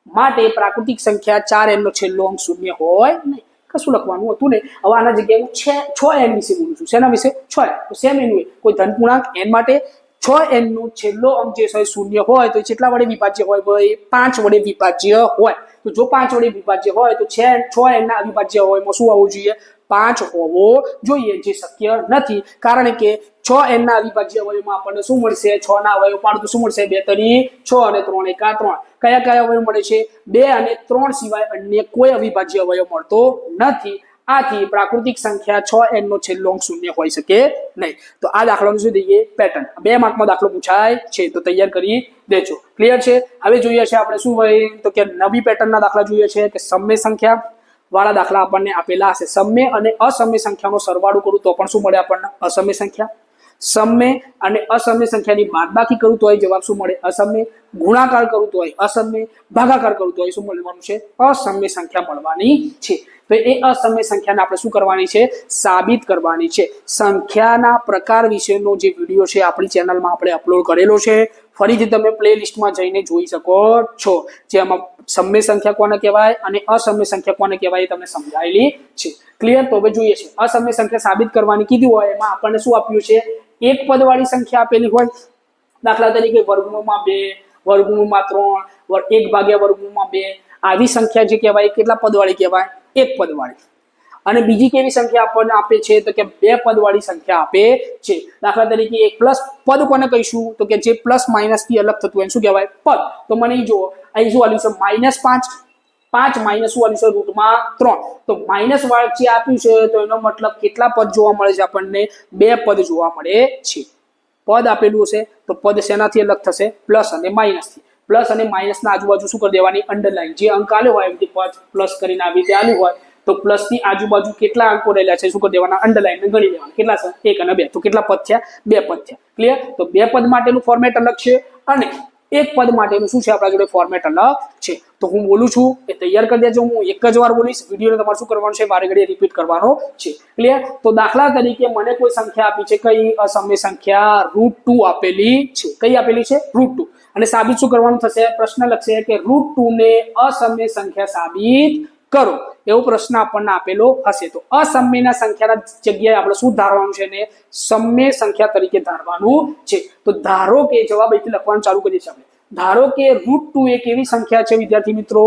માટે પ્રાકૃતિક સંખ્યા 4n નો છેલ્લો અંક 0 હોય નહીં. કશું લખવાનું હતું ને. હવે આના જગ્યાએ હું 6n વિશે બોલું છું. શેના વિશે? 6n. તો સેમ એનું કોઈ ધન પૂર્ણાંક n માટે 6n નો છેલ્લો અંક જે છે 0 હોય તો કેટલા વડે વિભાજ્ય હોય ભાઈ? 5 વડે વિભાજ્ય હોય. તો જો 5 વડે વિભાજ્ય હોય તો 6n ના અવિભાજ્ય હોયમાં શું આવવું જોઈએ? 5 હોવો જોઈએ. જે શક્ય નથી, કારણ કે 6n ના અવિભાજ્ય અવયવમાં આપણને શું મળશે? 6 ના અવયવ પાડો તો શું મળશે? 2 તરી 6 અને 3 એકા 3. કયા કયા અવયવ મળે છે? 2 અને 3 સિવાય અન્ય કોઈ અવિભાજ્ય અવયવ મળતો નથી. આથી પ્રાકૃતિક સંખ્યા 6n નો છેલ્લો અંક 0 હોઈ શકે નહીં. તો આ દાખલાનું શું દઈએ? પેટર્ન. 2 માર્કમાં દાખલો પૂછાય છે, તો તૈયાર કરી દેજો. ક્લિયર છે? હવે જોઈએ છે આપણે શું હોય તો કે નવી પેટર્નના દાખલા જોઈએ છે કે સમય સંખ્યા વાળા દાખલા આપણને આપેલા હશે. સમય અને અસમય સંખ્યાનો સરવાળો કરું તો પણ શું મળે આપણને? અસમય સંખ્યા. સમય અને અસમય સંખ્યાની બાદબાકી કરું તો જવાબ શું મળે? અસમય. ગુણાકાર કરું તો અસમય. ભાગાકાર કરું તો શું મળવાનું છે? અસમય સંખ્યા મળવાની છે. તો એ અસમય સંખ્યાને આપણે શું કરવાની છે? સાબિત કરવાની છે. સંખ્યાના પ્રકાર વિશેનો જે વિડીયો છે આપણી ચેનલમાં આપણે અપલોડ કરેલો છે. ફરીથી તમે પ્લેલિસ્ટમાં જઈને જોઈ શકો છો. જેમાં સમય સંખ્યા કોને કહેવાય અને અસમય સંખ્યા કોને કહેવાય એ તમને સમજાયેલી છે. ક્લિયર? તો હવે જોઈએ છે અસમય સંખ્યા સાબિત કરવાની કીધી હોય એમાં આપણને શું આપ્યું છે? એક પદવાળી સંખ્યા આપેલી હોય. દાખલા તરીકે વર્ગમૂળમાં 2, વર્ગમૂળમાં 3, 1 ભાગ્યા વર્ગમૂળમાં 2. આવી સંખ્યા જે કહેવાય કેટલા પદવાળી કહેવાય? એક પદવાળી. અને બીજી કેવી સંખ્યા આપણને આપે છે તો કે 2 પદવાળી સંખ્યા આપે છે. દાખલા તરીકે એક પ્લસ પદ કોને કહીશું તો કે જે પ્લસ માઇનસ થી અલગ થતું હોય શું કહેવાય? પદ. તો મને અહીં જુઓ, અહીં શું આલ્યું છે? -5. 5 માઇનસ શું આલ્યું છે? રૂટમાં 3. તો માઇનસ વાળા જે આપ્યું છે તો એનો મતલબ કેટલા પદ જોવા મળે છે આપણને? 2 પદ જોવા મળે છે. પદ આપેલું હશે તો પદ શેનાથી અલગ થશે? પ્લસ અને માઇનસ થી. પ્લસ અને માઇનસ ના આજુબાજુ શું કરી દેવાની? અંડરલાઈન. જે અંક આલ્યો હોય એમથી પદ પ્લસ કરીને આવી રીતે આલ્યું હોય તો પ્લસ ની આજુબાજુ કેટલા અંકો રહેલા છે શું કરી દેવાના? અંડરલાઈન ને ગણી લેવાના. કેટલા છે? 1 અને 2. તો કેટલા પદ થયા? 2 પદ થયા. ક્લિયર? તો 2 પદ માટેનું ફોર્મેટ અલગ છે અને એક પદ માટેનું શું છે આપણા જોડે? ફોર્મેટ અલગ છે. તો હું બોલું છું એ તૈયાર કરી દેજો. હું એક જ વાર બોલીશ. વિડીયોને તમારે શું કરવાનું છે? વારે ઘડીએ રિપીટ કરવાનો છે. ક્લિયર? તો દાખલા તરીકે મને કોઈ સંખ્યા આપી છે. કઈ? અસમય સંખ્યા √2 આપેલી છે. કઈ આપેલી છે? √2. અને સાબિત શું કરવાનું થશે? પ્રશ્ન લખશે કે √2 ને અસમય સંખ્યા સાબિત કરો. એવો પ્રશ્ન આપણને આપેલો હશે. તો અસમયના સંખ્યાના જગ્યાએ આપણે શું ધારવાનું છે? ને સમય સંખ્યા તરીકે ધારવાનું છે. તો ધારો કે જવાબ અહીંથી લખવાનું ચાલુ કરીએ છીએ આપણે. ધારો કે √2 એક એવી સંખ્યા છે વિદ્યાર્થી મિત્રો,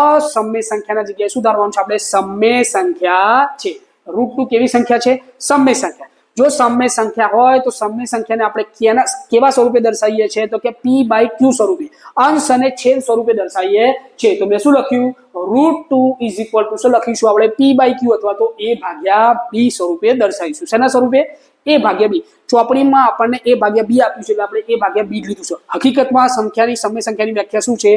અસમય સંખ્યાના જગ્યાએ શું ધારવાનું છે આપણે? સમય સંખ્યા છે. √2 કેવી સંખ્યા છે? સમય સંખ્યા. જો સમય સંખ્યા હોય તો સમય સંખ્યાને આપણે કેવા સ્વરૂપે દર્શાવીએ છીએ તો કે p/q સ્વરૂપે, અંશ અને છેદ સ્વરૂપે દર્શાવીએ છીએ. તો મેં શું લખ્યું? √2 શું લખીશું આપણે? p/q અથવા તો a/b સ્વરૂપે દર્શાવીશું. શેના સ્વરૂપે? a/b. ચોપડીમાં આપણને a/b આપ્યું છે એટલે આપણે a/b લીધું છે. હકીકતમાં સંખ્યાની સમય સંખ્યાની વ્યાખ્યા શું છે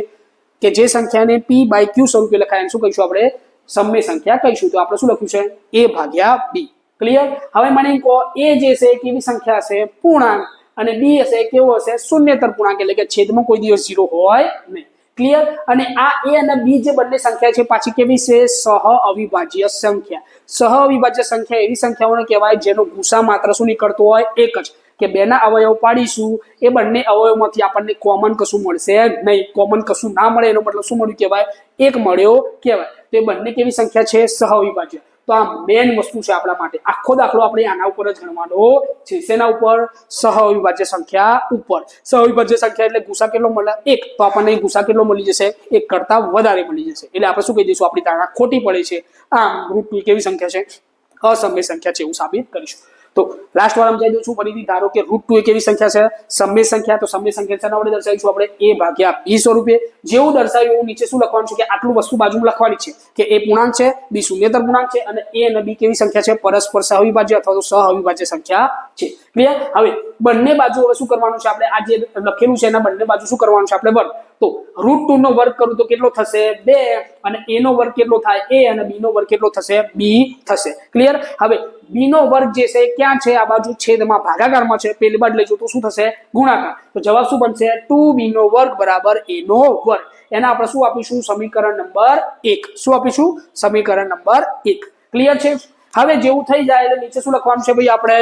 કે જે સંખ્યાને p/q સ્વરૂપે લખાય શું કહીશું આપણે? સમય સંખ્યા કહીશું. તો આપણે શું લખ્યું છે? a ભાગ્યા b. ક્લિયર? હવે મને કહો a જે છે કેવી સંખ્યા છે? પૂર્ણાંક. અને b હશે કેવો હશે? શૂન્યેતર પૂર્ણાંક, એટલે કે છેદમાં કોઈ દિવસ 0 હોય નહીં. ક્લિયર? અને આ a અને b જે બંને સંખ્યા છે પાછી કેવી છે? સહ અવિભાજ્ય સંખ્યા. સહ અવિભાજ્ય સંખ્યા એવી સંખ્યાઓને કહેવાય જેનો ગુસા માત્ર શું નીકળતો હોય? એક જ. કે બેના અવયવ પાડીશું, એ બંને અવયવમાંથી આપણને કોમન કશું મળશે નહીં. કોમન કશું ના મળે એનો મતલબ શું મળ્યું કહેવાય? એક મળ્યો કહેવાય. તો એ બંને કેવી સંખ્યા છે? સહ અવિભાજ્ય. તો આ મેન વસ્તુ છે આપણા માટે. આખો દાખલો આપણે આના ઉપર જ ગણવાનો છે. શેના ઉપર? સહ અવિભાજ્ય સંખ્યા ઉપર. સહ અવિભાજ્ય સંખ્યા એટલે ગુસા કેટલો મળે? 1. તો આપણને ગુસા કેટલો મળી જશે? 1 કરતા વધારે મળી જશે. એટલે આપણે શું કહી દઈશું? આપણી ધારણા ખોટી પડે છે. આમ √2 કેવી સંખ્યા છે? અસમય સંખ્યા છે એવું સાબિત કરીશું. તો લાસ્ટ વાર સમજાવી દઉં છું ફરીથી. ધારો કે √2 એ કેવી સંખ્યા છે? સમય સંખ્યા. તો સમય સંખ્યા શેના વડે દર્શાવીશું આપણે? a ભાગ્યા b સ્વરૂપે. જેવું દર્શાવ્યું એવું નીચે શું લખવાનું છે? કે આટલું વસ્તુ બાજુમાં લખવાની છે કે a પૂર્ણાંક છે, b શૂન્યેતર પૂર્ણાંક છે, અને a અને b કેવી સંખ્યા છે? પરસ્પર સહઅવિભાજ્ય અથવા તો સહઅવિભાજ્ય સંખ્યા છે. ક્લિયર? હવે બંને બાજુ હવે શું કરવાનું છે? આપણે આ જે લખેલું છે એના બંને બાજુ શું કરવાનું છે? આપણે વર્ગ. તો √2 નો વર્ગ કરું તો કેટલો થશે? 2. અને a નો વર્ગ કેટલો થાય? a. અને b નો વર્ગ કેટલો થશે? b થશે. ક્લિયર? હવે b નો વર્ગ જે છે ક્યાં છે? આ બાજુ છેદમાં ભાગાકારમાં છે. પેલી બાજુ લેજો તો શું થશે? ગુણાકાર. તો જવાબ શું બનશે? 2b નો વર્ગ બરાબર a નો વર્ગ. એના આપણે શું આપીશું? સમીકરણ નંબર 1. શું આપીશું? સમીકરણ નંબર 1. ક્લિયર છે? હવે જેવું થઈ જાય એટલે નીચે શું લખવાનું છે ભાઈ આપણે?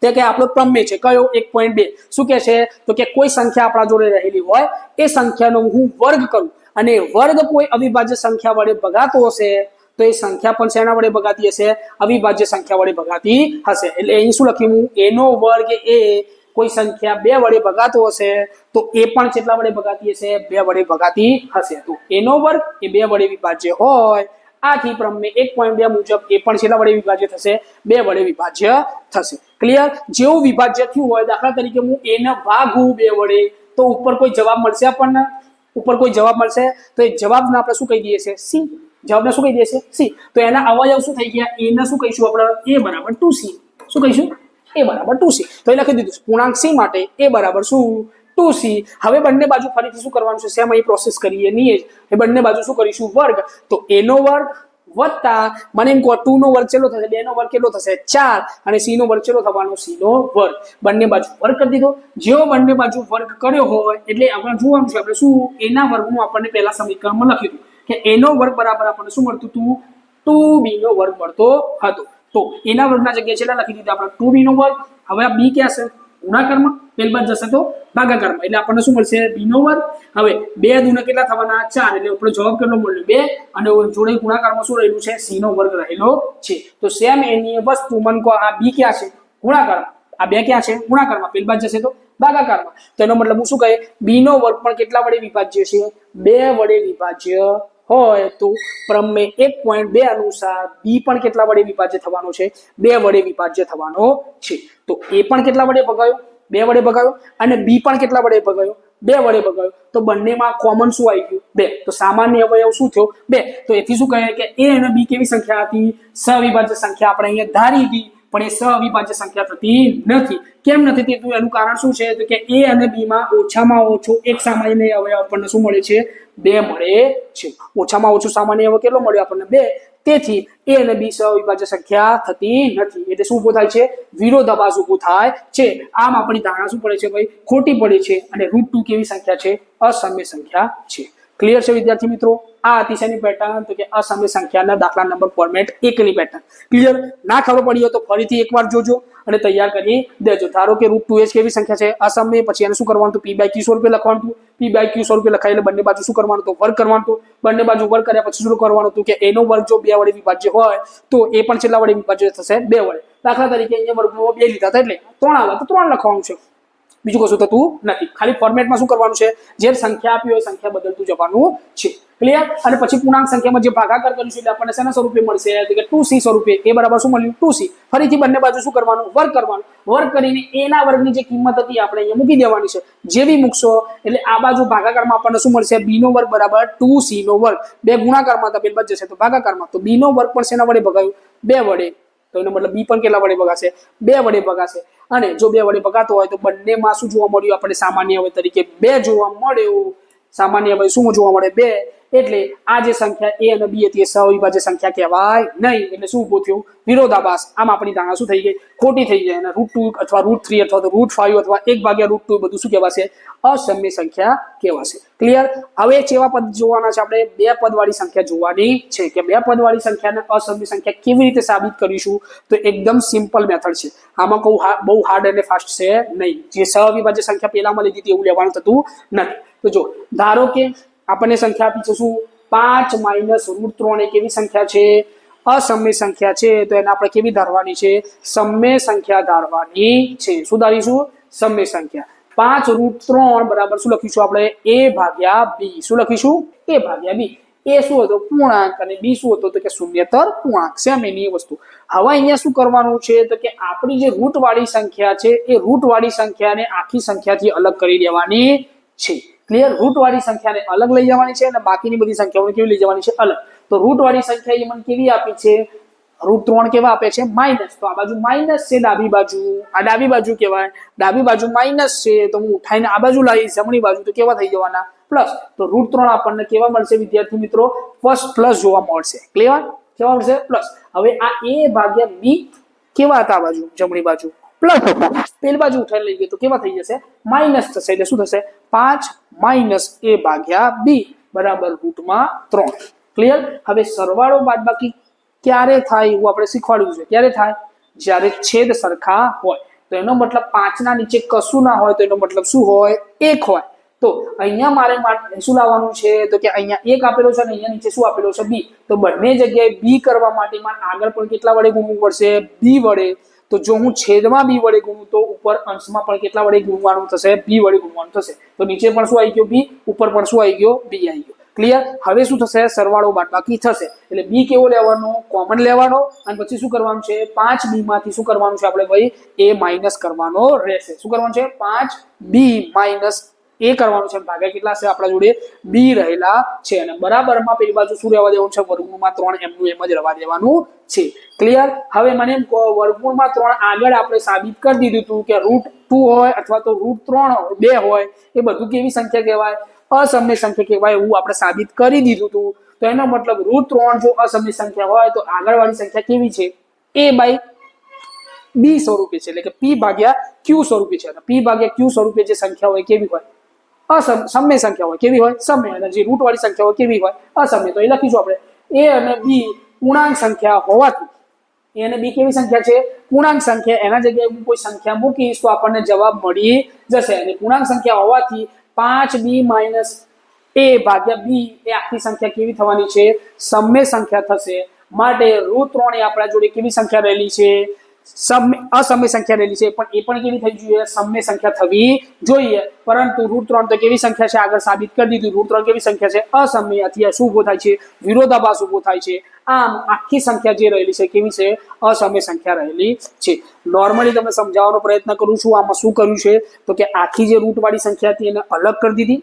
તે કે આપણો પ્રમેય છે કયો? 1.2. શું કે છે? તો કે કોઈ સંખ્યા આપણા જોડે રહેલી હોય એ સંખ્યાનો હું વર્ગ કરું અને વર્ગ કોઈ અવિભાજ્ય સંખ્યા વડે ભગાતો હશે તો એ સંખ્યા પણ શેના વડે ભગાતી હશે? અવિભાજ્ય સંખ્યા વડે ભગાતી હશે. એટલે અહીં શું લખ્યું? a નો વર્ગ એ કોઈ સંખ્યા 2 વડે ભગાતો હશે તો એ પણ કેટલા વડે ભગાતી હશે? 2 વડે ભગાતી હશે. તો a નો વર્ગ એ 2 વડે વિભાજ્ય હોય. આથી પ્રમેય 1.2 મુજબ એ પણ કેટલા વડે વિભાજ્ય થશે? 2 વડે વિભાજ્ય થશે. ક્લિયર? જેવું વિભાજ્ય થયું હોય, દાખલા તરીકે હું a ને ભાગું 2 વડે, તો ઉપર કોઈ જવાબ મળશે આપણને? ઉપર કોઈ જવાબ મળશે? તો એ જવાબને આપણે શું કહી દઈએ છે? c. જવાબને શું કહી દઈએ છે? c. તો એના અવયવ શું થઈ ગયા? a ને શું કહીશું આપણે? a બરાબર 2c. શું કહીશું? a બરાબર 2c. તો એ લખી દીધું. પૂર્ણાંક c માટે a બરાબર શું? 2c. હવે બંને બાજુ ફરીથી શું કરવાનું છે? સેમ અહીં પ્રોસેસ કરીએ નહીં જ. એ બંને બાજુ શું કરીશું? વર્ગ. તો a નો વર્ગ વત્તા મને એમ કહો 2 નો વર્ગ કેટલો થશે? 2 નો વર્ગ કેટલો થશે? 4. અને c નો વર્ગ કેટલો થવાનો? c નો વર્ગ. બંને બાજુ વર્ગ કરી દીધો. જેવો બંને બાજુ વર્ગ કર્યો હોય એટલે આપણે જોવાનું છે આપણે શું? a ના વર્ગનું આપણને પહેલા સમીકરણમાં લખ્યું કે a નો વર્ગ બરાબર આપણને શું મળતું હતું? 2b નો વર્ગ મળતો હતો. તો a ના વર્ગના જગ્યાએ કેટલા લખી દીધા આપણે? 2b નો વર્ગ. હવે આ b ક્યાં છે? ગુણાકારમાં. પેલી બાજુ જશે તો ભાગાકારમાં. એટલે આપણને શું મળશે? b નો વર્ગ. હવે 2 દુના કેટલા થવાના? 4. એટલે આપણો જવાબ કેટલો મળ્યો? 2. અને જોડે ગુણાકારમાં શું રહેલું છે? c નો વર્ગ રહેલો છે. તો સેમ એની વસ્તુ મને કહો આ b ક્યાં છે? ગુણાકારમાં. આ 2 ક્યાં છે? ગુણાકારમાં. પેલી બાજુ જશે તો ભાગાકારમાં. તો એનો મતલબ હું શું કહે? b નો વર્ગ પણ કેટલા વડે વિભાજ્ય છે? 2 વડે વિભાજ્ય હોય તો પ્રમેય 1.2 અનુસાર b પણ કેટલા વડે વિભાજ્ય થવાનો છે? 2 વડે વિભાજ્ય થવાનો છે. તો a પણ કેટલા વડે ભગાયો? 2 વડે ભગાયો. અને b પણ કેટલા વડે ભગાયો? 2 વડે ભગાયો. તો બંનેમાં કોમન શું આવી ગયું? 2. તો સામાન્ય અવયવ શું થયો? 2. તો એથી શું કહે કે a અને b કેવી સંખ્યા હતી? સહવિભાજ્ય સંખ્યા આપણે અહીંયા ધારી હતી, પણ એ સહવિભાજ્ય સંખ્યા થતી નથી. કેમ નથી થતું? એનું કારણ શું છે? તો કે a અને b માં ઓછામાં ઓછો એક સામાન્ય અવયવ આપણને શું મળે છે? 2 મળે છે. ઓછામાં ઓછો સામાન્ય અવયવ કેટલો મળ્યો આપણને? 2. તેથી a અને b સહવિભાજ્ય સંખ્યા થતી નથી. એટલે શું ઊભું થાય છે? વિરોધાભાસ ઊભું થાય છે. આમ આપણી ધારણા શું પડે છે ભાઈ? ખોટી પડે છે. અને √2 કેવી સંખ્યા છે? અસમય સંખ્યા છે. ક્લિયર છે વિદ્યાર્થી મિત્રો? આ અતિશયની પેટર્ન તો કે અસમય સંખ્યાના દાખલા નંબર ફોર્મેટ 1 ની પેટર્ન. ક્લિયર? ના ખબર પડી હોય તો ફરીથી એકવાર જોજો અને તૈયાર કરી દેજો. ધારો કે √2h કેવી સંખ્યા છે? અસમય. પછી એને શું કરવાનું? તો p/q સ્વરૂપે લખવાનું હતું. p/q સ્વરૂપે લખાય એટલે બંને બાજુ શું કરવાનું? તો વર્ગ કરવાનું હતું. બંને બાજુ વર્ગ કર્યા પછી શું કરવાનું હતું? કે a નો વર્ગ જો 2 વડે વિભાજ્ય હોય તો એ પણ કેટલા વડે વિભાજ્ય થશે? 2 વડે. દાખલા તરીકે અહીંયા વર્ગમાં 2 લીધા હતા એટલે 3 આવે તો 3 લખવાનું છે. બીજું કશું થતું નથી. ખાલી ફોર્મેટમાં શું કરવાનું છે? જે સંખ્યા આપી હોય સંખ્યા બદલતું જવાનું છે. ક્લિયર? અને પછી પૂર્ણાંક સંખ્યામાં જે ભાગાકાર કરીશું એટલે આપણને શેના સ્વરૂપે મળશે? તો કે 2c સ્વરૂપે. એ બરાબર શું મળ્યું? 2c. ફરીથી બંને બાજુ શું કરવાનું? વર્ગ કરવાનું. વર્ગ કરીને a ના વર્ગની જે કિંમત હતી આપણે અહીંયા મૂકી દેવાની છે. જેવી મૂકશો એટલે આ બાજુ ભાગાકારમાં આપણને શું મળશે? b નો વર્ગ બરાબર 2c નો વર્ગ. 2 ગુણાકારમાં હતા, પેલી બાજુ જશે તો ભાગાકારમાં. તો b નો વર્ગ પણ શેના વડે ભગાયું? 2 વડે. તો એનો મતલબ b પણ કેટલા વડે ભગાશે? 2 વડે ભગાશે. અને જો 2 વડે ભગાતો હોય તો બંનેમાં શું જોવા મળ્યું? આપણે સામાન્ય અવયવ તરીકે 2 જોવા મળ્યું. સામાન્ય અવયવ શું જોવા મળે? 2. એટલે આ જે સંખ્યા a અને b હતી એ સહવિભાજ્ય સંખ્યા કહેવાય નહીં. એટલે શું ઉભો થયો? વિરોધાભાસ. આમ આપણી ધારણા શું થઈ ગઈ? ખોટી થઈ જાય. અને √2 અથવા √3 અથવા તો √5 અથવા 1/√2 બધું શું કહેવાશે? અસમ્ય સંખ્યા કહેવાશે. ક્લિયર? હવે કેવા પદ જોવાના છે આપણે? બે પદવાળી સંખ્યા જોવાની છે કે બે પદવાળી સંખ્યાને અસમ્ય સંખ્યા કેવી રીતે સાબિત કરીશું? તો એકદમ સિમ્પલ મેથડ છે. આમાં બહુ હાર્ડ અને ફાસ્ટ છે નહીં. જે સહવિભાજ્ય સંખ્યા પહેલામાં લીધી હતી એવું લેવાનું થતું નથી. તો જો ધારો કે આપણને સંખ્યા આપી છે શું? 5 - √3 એ કેવી સંખ્યા છે? અસમ્ય સંખ્યા છે. તો એને આપણે કેવી ધારવાની છે? સમ્ય સંખ્યા ધારવાની છે. શું ધારીશું? સમ્ય સંખ્યા. 5 √3 બરાબર શું લખીશું આપણે? a/b. શું લખીશું? a/b. એ શું હતો? પૂર્ણાંક. અને b શું હતો? તો કે શૂન્યતર પૂર્ણાંક. સેમ એની વસ્તુ. હવે અહીંયા શું કરવાનું છે? તો કે આપણી જે રૂટ વાળી સંખ્યા છે એ રૂટ વાળી સંખ્યાને આખી સંખ્યાથી અલગ કરી દેવાની છે. ક્લિયર? રૂટ વાળી સંખ્યાને અલગ લઈ જવાની છે અને બાકીની બધી સંખ્યાઓને કેવી લઈ જવાની છે? અલગ. તો રૂટ વાળી સંખ્યા એ મને કેવી આપી છે? √3 કેવા આપે છે? માઇનસ. તો આ બાજુ માઇનસ છે, ડાબી બાજુ આ ડાબી બાજુ કહેવાય. ડાબી બાજુ માઇનસ છે તો હું ઉઠાઈને આ બાજુ લાવીશ જમણી બાજુ, તો કેવા થઈ જવાના? પ્લસ. તો √3 આપણને કેવા મળશે વિદ્યાર્થી મિત્રો? ફર્સ્ટ પ્લસ જોવા મળશે. ક્લિયર? કેવા મળશે? પ્લસ. હવે આ a/b કેવા હતા? આ બાજુ જમણી બાજુ પ્લસ હતા. પેલી બાજુ ઉઠાઈ લઈ ગયો તો કેવા થઈ જશે? માઇનસ થશે. એટલે શું થશે? 5 - a/b બરાબર √3. ક્લિયર? હવે સરવાળો બાદબાકી ક્યારે થાય એવું આપણે શીખવાડ્યું છે. ક્યારે થાય? જ્યારે છેદ સરખા હોય. તો એનો મતલબ 5 ના નીચે કશું ના હોય તો એનો મતલબ શું હોય? 1 હોય. તો અહીંયા મારે શું લાવવાનું છે? તો કે અહીંયા 1 આપેલો છે અને અહીંયા નીચે શું આપેલો છે? b. તો બંને જગ્યાએ b કરવા માટે મારે આગળ પણ કેટલા વડે ગુણવું પડશે? b વડે. તો જો હું છેદમાં b વડે ગુણું તો ઉપર અંશમાં પણ કેટલા વડે ગુણવાનું થશે? b વડે ગુણવાનું થશે. તો નીચે પણ શું આવી ગયો? b. ઉપર પણ શું આવી ગયો? b આવી ગયો. ક્લિયર? હવે શું થશે? સરવાળો બાદબાકી થશે. એટલે b કેવો લેવાનો? કોમન લેવાનો. અને પછી શું કરવાનું છે? 5b માંથી શું કરવાનું છે આપણે ભાઈ? a માઇનસ કરવાનો રહેશે. શું કરવાનું છે? 5b માઇનસ a કરવાનું છે. ભાગ્યા કેટલા છે આપણા જોડે? b રહેલા છે. અને બરાબરમાં પેલી બાજુ શું રહેવા દેવાનું છે? √3 એમનું એમ જ રહેવા દેવાનું છે. ક્લિયર? હવે મને √3 આગળ આપણે સાબિત કરી દીધું હતું કે √2 હોય અથવા તો √3 2 હોય એ બધું કેવી સંખ્યા કહેવાય? અસમ્ય સંખ્યા કહેવાય એવું આપણે સાબિત કરી દીધું હતું. તો એનો મતલબ √3 જો અસમ્ય સંખ્યા હોય તો આગળવાળી સંખ્યા કેવી છે? a/b સ્વરૂપે છે. એટલે કે p/q સ્વરૂપે છે. અને p/q સ્વરૂપે જે સંખ્યા હોય કેવી હોય? સમ્ય સંખ્યા હોય. કેવી હોય? સમ્ય. અને જે રૂટ વાળી સંખ્યા હોય કેવી હોય? અસમ્ય. તો એ લખીશું આપણે a અને b પૂર્ણાંક સંખ્યા હોવાથી a અને b કેવી સંખ્યા છે? પૂર્ણાંક સંખ્યા. એના જગ્યાએ હું કોઈ સંખ્યા મૂકીશ તો આપણને જવાબ મળી જશે. અને પૂર્ણાંક સંખ્યા હોવાથી 5b - a/b એ આખી સંખ્યા કેવી થવાની છે? સમ્ય સંખ્યા થશે. માટે √3 એ આપણા જોડે કેવી સંખ્યા રહેલી છે? અસમ્ય સંખ્યા રહેલી છે. પણ એ પણ કેવી થઈ જોઈએ? સમ્ય સંખ્યા થવી જોઈએ. પરંતુ √3 તો કેવી સંખ્યા છે? આગળ સાબિત કરી દીધું. √3 કેવી સંખ્યા છે? અસમ્ય. આથી શું ઉભો થાય છે? વિરોધાભાસ ઉભો થાય છે. આમ આખી સંખ્યા જે રહેલી છે કેવી છે? અસમ્ય સંખ્યા રહેલી છે. નોર્મલી તમને સમજાવવાનો પ્રયત્ન કરું છું. આમાં શું કર્યું છે? તો કે આખી જે રૂટ વાળી સંખ્યા હતી એને અલગ કરી દીધી.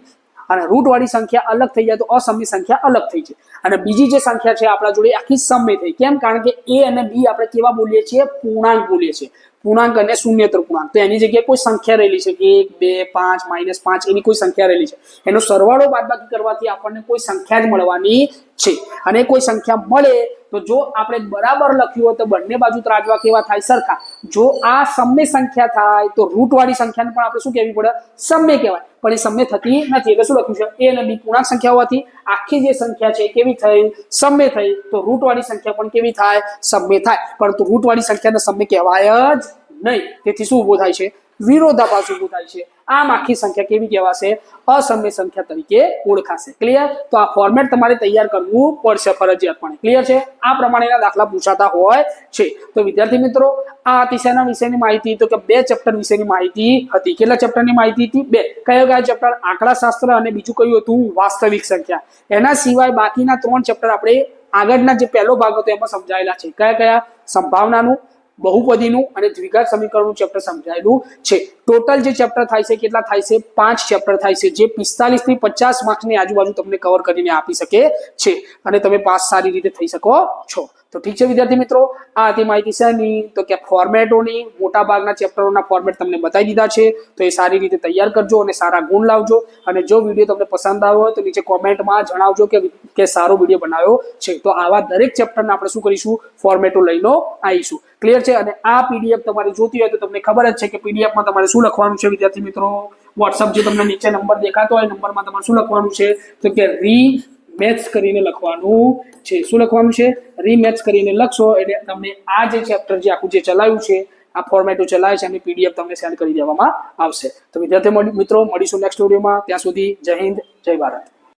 અને રૂટ વાળી સંખ્યા અલગ થઈ જાય તો અસમ્ય સંખ્યા અલગ થઈ જાય. અને બીજી જે સંખ્યા છે આપણા જોડે આખી સમ્ય થઈ. કેમ? કારણ કે a અને b આપણે કેવા બોલીએ છીએ? પૂર્ણાંક બોલીએ છીએ. પૂર્ણાંક અને શૂન્યતર પૂર્ણાંક. તો એની જગ્યાએ કોઈ સંખ્યા રહેલી છે 1 2 5 -5 એની કોઈ સંખ્યા રહેલી છે. એનો સરવાળો બાદબાકી કરવાથી આપણને કોઈ સંખ્યા જ મળવાની છે. અને કોઈ સંખ્યા મળે તો જો આપણે બરાબર લખ્યું હોય તો બંને બાજુ ત્રાજવા કેવા થાય? સરખા. જો આ સમ્ય સંખ્યા થાય તો રૂટ વાળી સંખ્યાને પણ આપણે શું કહેવી પડે? સમ્ય કહેવાય. પણ એ સમ્ય થતી નથી. એટલે શું લખ્યું છે? a અને b પૂર્ણાંક સંખ્યા હોવાથી આખી જે સંખ્યા છે કેવી થઈ? સમ્ય થઈ. તો રૂટ વાળી સંખ્યા પણ કેવી થાય? સમ્ય થાય. પરંતુ રૂટ વાળી સંખ્યાને સમ્ય કહેવાય જ નહીં. તેથી શું ઉભો થાય છે? વિરોધાભાસ ઉભો થાય છે. આમ આખી સંખ્યા કેવી કહેવાશે? અસમ્ય સંખ્યા તરીકે ઓળખાશે. ક્લિયર? તો આ ફોર્મેટ તમારે તૈયાર કરવું પડશે ફરજિયાતપણે. ક્લિયર છે? આ પ્રમાણેના દાખલા પૂછાતા હોય છે. તો વિદ્યાર્થી મિત્રો આ અતિશયના વિષયની માહિતી તો કે 2 ચેપ્ટર વિશેની માહિતી હતી. કેટલા ચેપ્ટરની માહિતી હતી? 2. કયા ચેપ્ટર? આંકડાશાસ્ત્ર અને બીજું કયું હતું? વાસ્તવિક સંખ્યા. એના સિવાય બાકીના 3 ચેપ્ટર આપણે આગળના જે પહેલો ભાગ હતો એમાં સમજાયેલા છે. કયા? સંભાવનાનું, બહુપદીનું અને દ્વિઘાત સમીકરણનું ચેપ્ટર સમજાયેલું છે. ટોટલ જે ચેપ્ટર થાય છે કેટલા થાય છે? 5 ચેપ્ટર થાય છે. જે 45 થી 50 માર્ક્સની આજુબાજુ તમને કવર કરીને આપી શકે છે. અને તમે પાસ સારી રીતે થઈ શકો છો. તો ઠીક છે વિદ્યાર્થી મિત્રો, આ હતી માહિતી શેની, તો કે ફોર્મેટોની. મોટા ભાગના ચેપ્ટરોના ફોર્મેટ તમને બતાવી દીધા છે, તો એ સારી રીતે તૈયાર કરજો અને સારા ગુણ લાવજો. અને જો વિડીયો તમને પસંદ આવ્યો હોય તો નીચે કોમેન્ટમાં જણાવજો કે સારો વિડીયો બનાવ્યો છે. તો આવા દરેક ચેપ્ટરને આપણે શું કરીશું, ફોર્મેટો લઈને આવીશું. ક્લિયર છે? અને આ પીડીએફ તમારે જોતી હોય તો તમને ખબર જ છે કે પીડીએફમાં તમારે શું લખવાનું છે વિદ્યાર્થી મિત્રો. વોટ્સઅપ જે તમને નીચે નંબર દેખાતો હોય નંબરમાં તમારે શું લખવાનું છે, તો કે રીમેચ કરીને લખવાનું છે. શું લખવાનું છે? રીમેચ કરીને લખશો એટલે તમને આ જે ચેપ્ટર જે આખું જે ચલાવ્યું છે, આ ફોર્મેટો ચલાવે છે એની પીડીએફ તમને સેન્ડ કરી દેવામાં આવશે. તો વિદ્યાર્થી મિત્રો મળીશું નેક્સ્ટ વિડીયોમાં. ત્યાં સુધી જય હિન્દ, જય ભારત.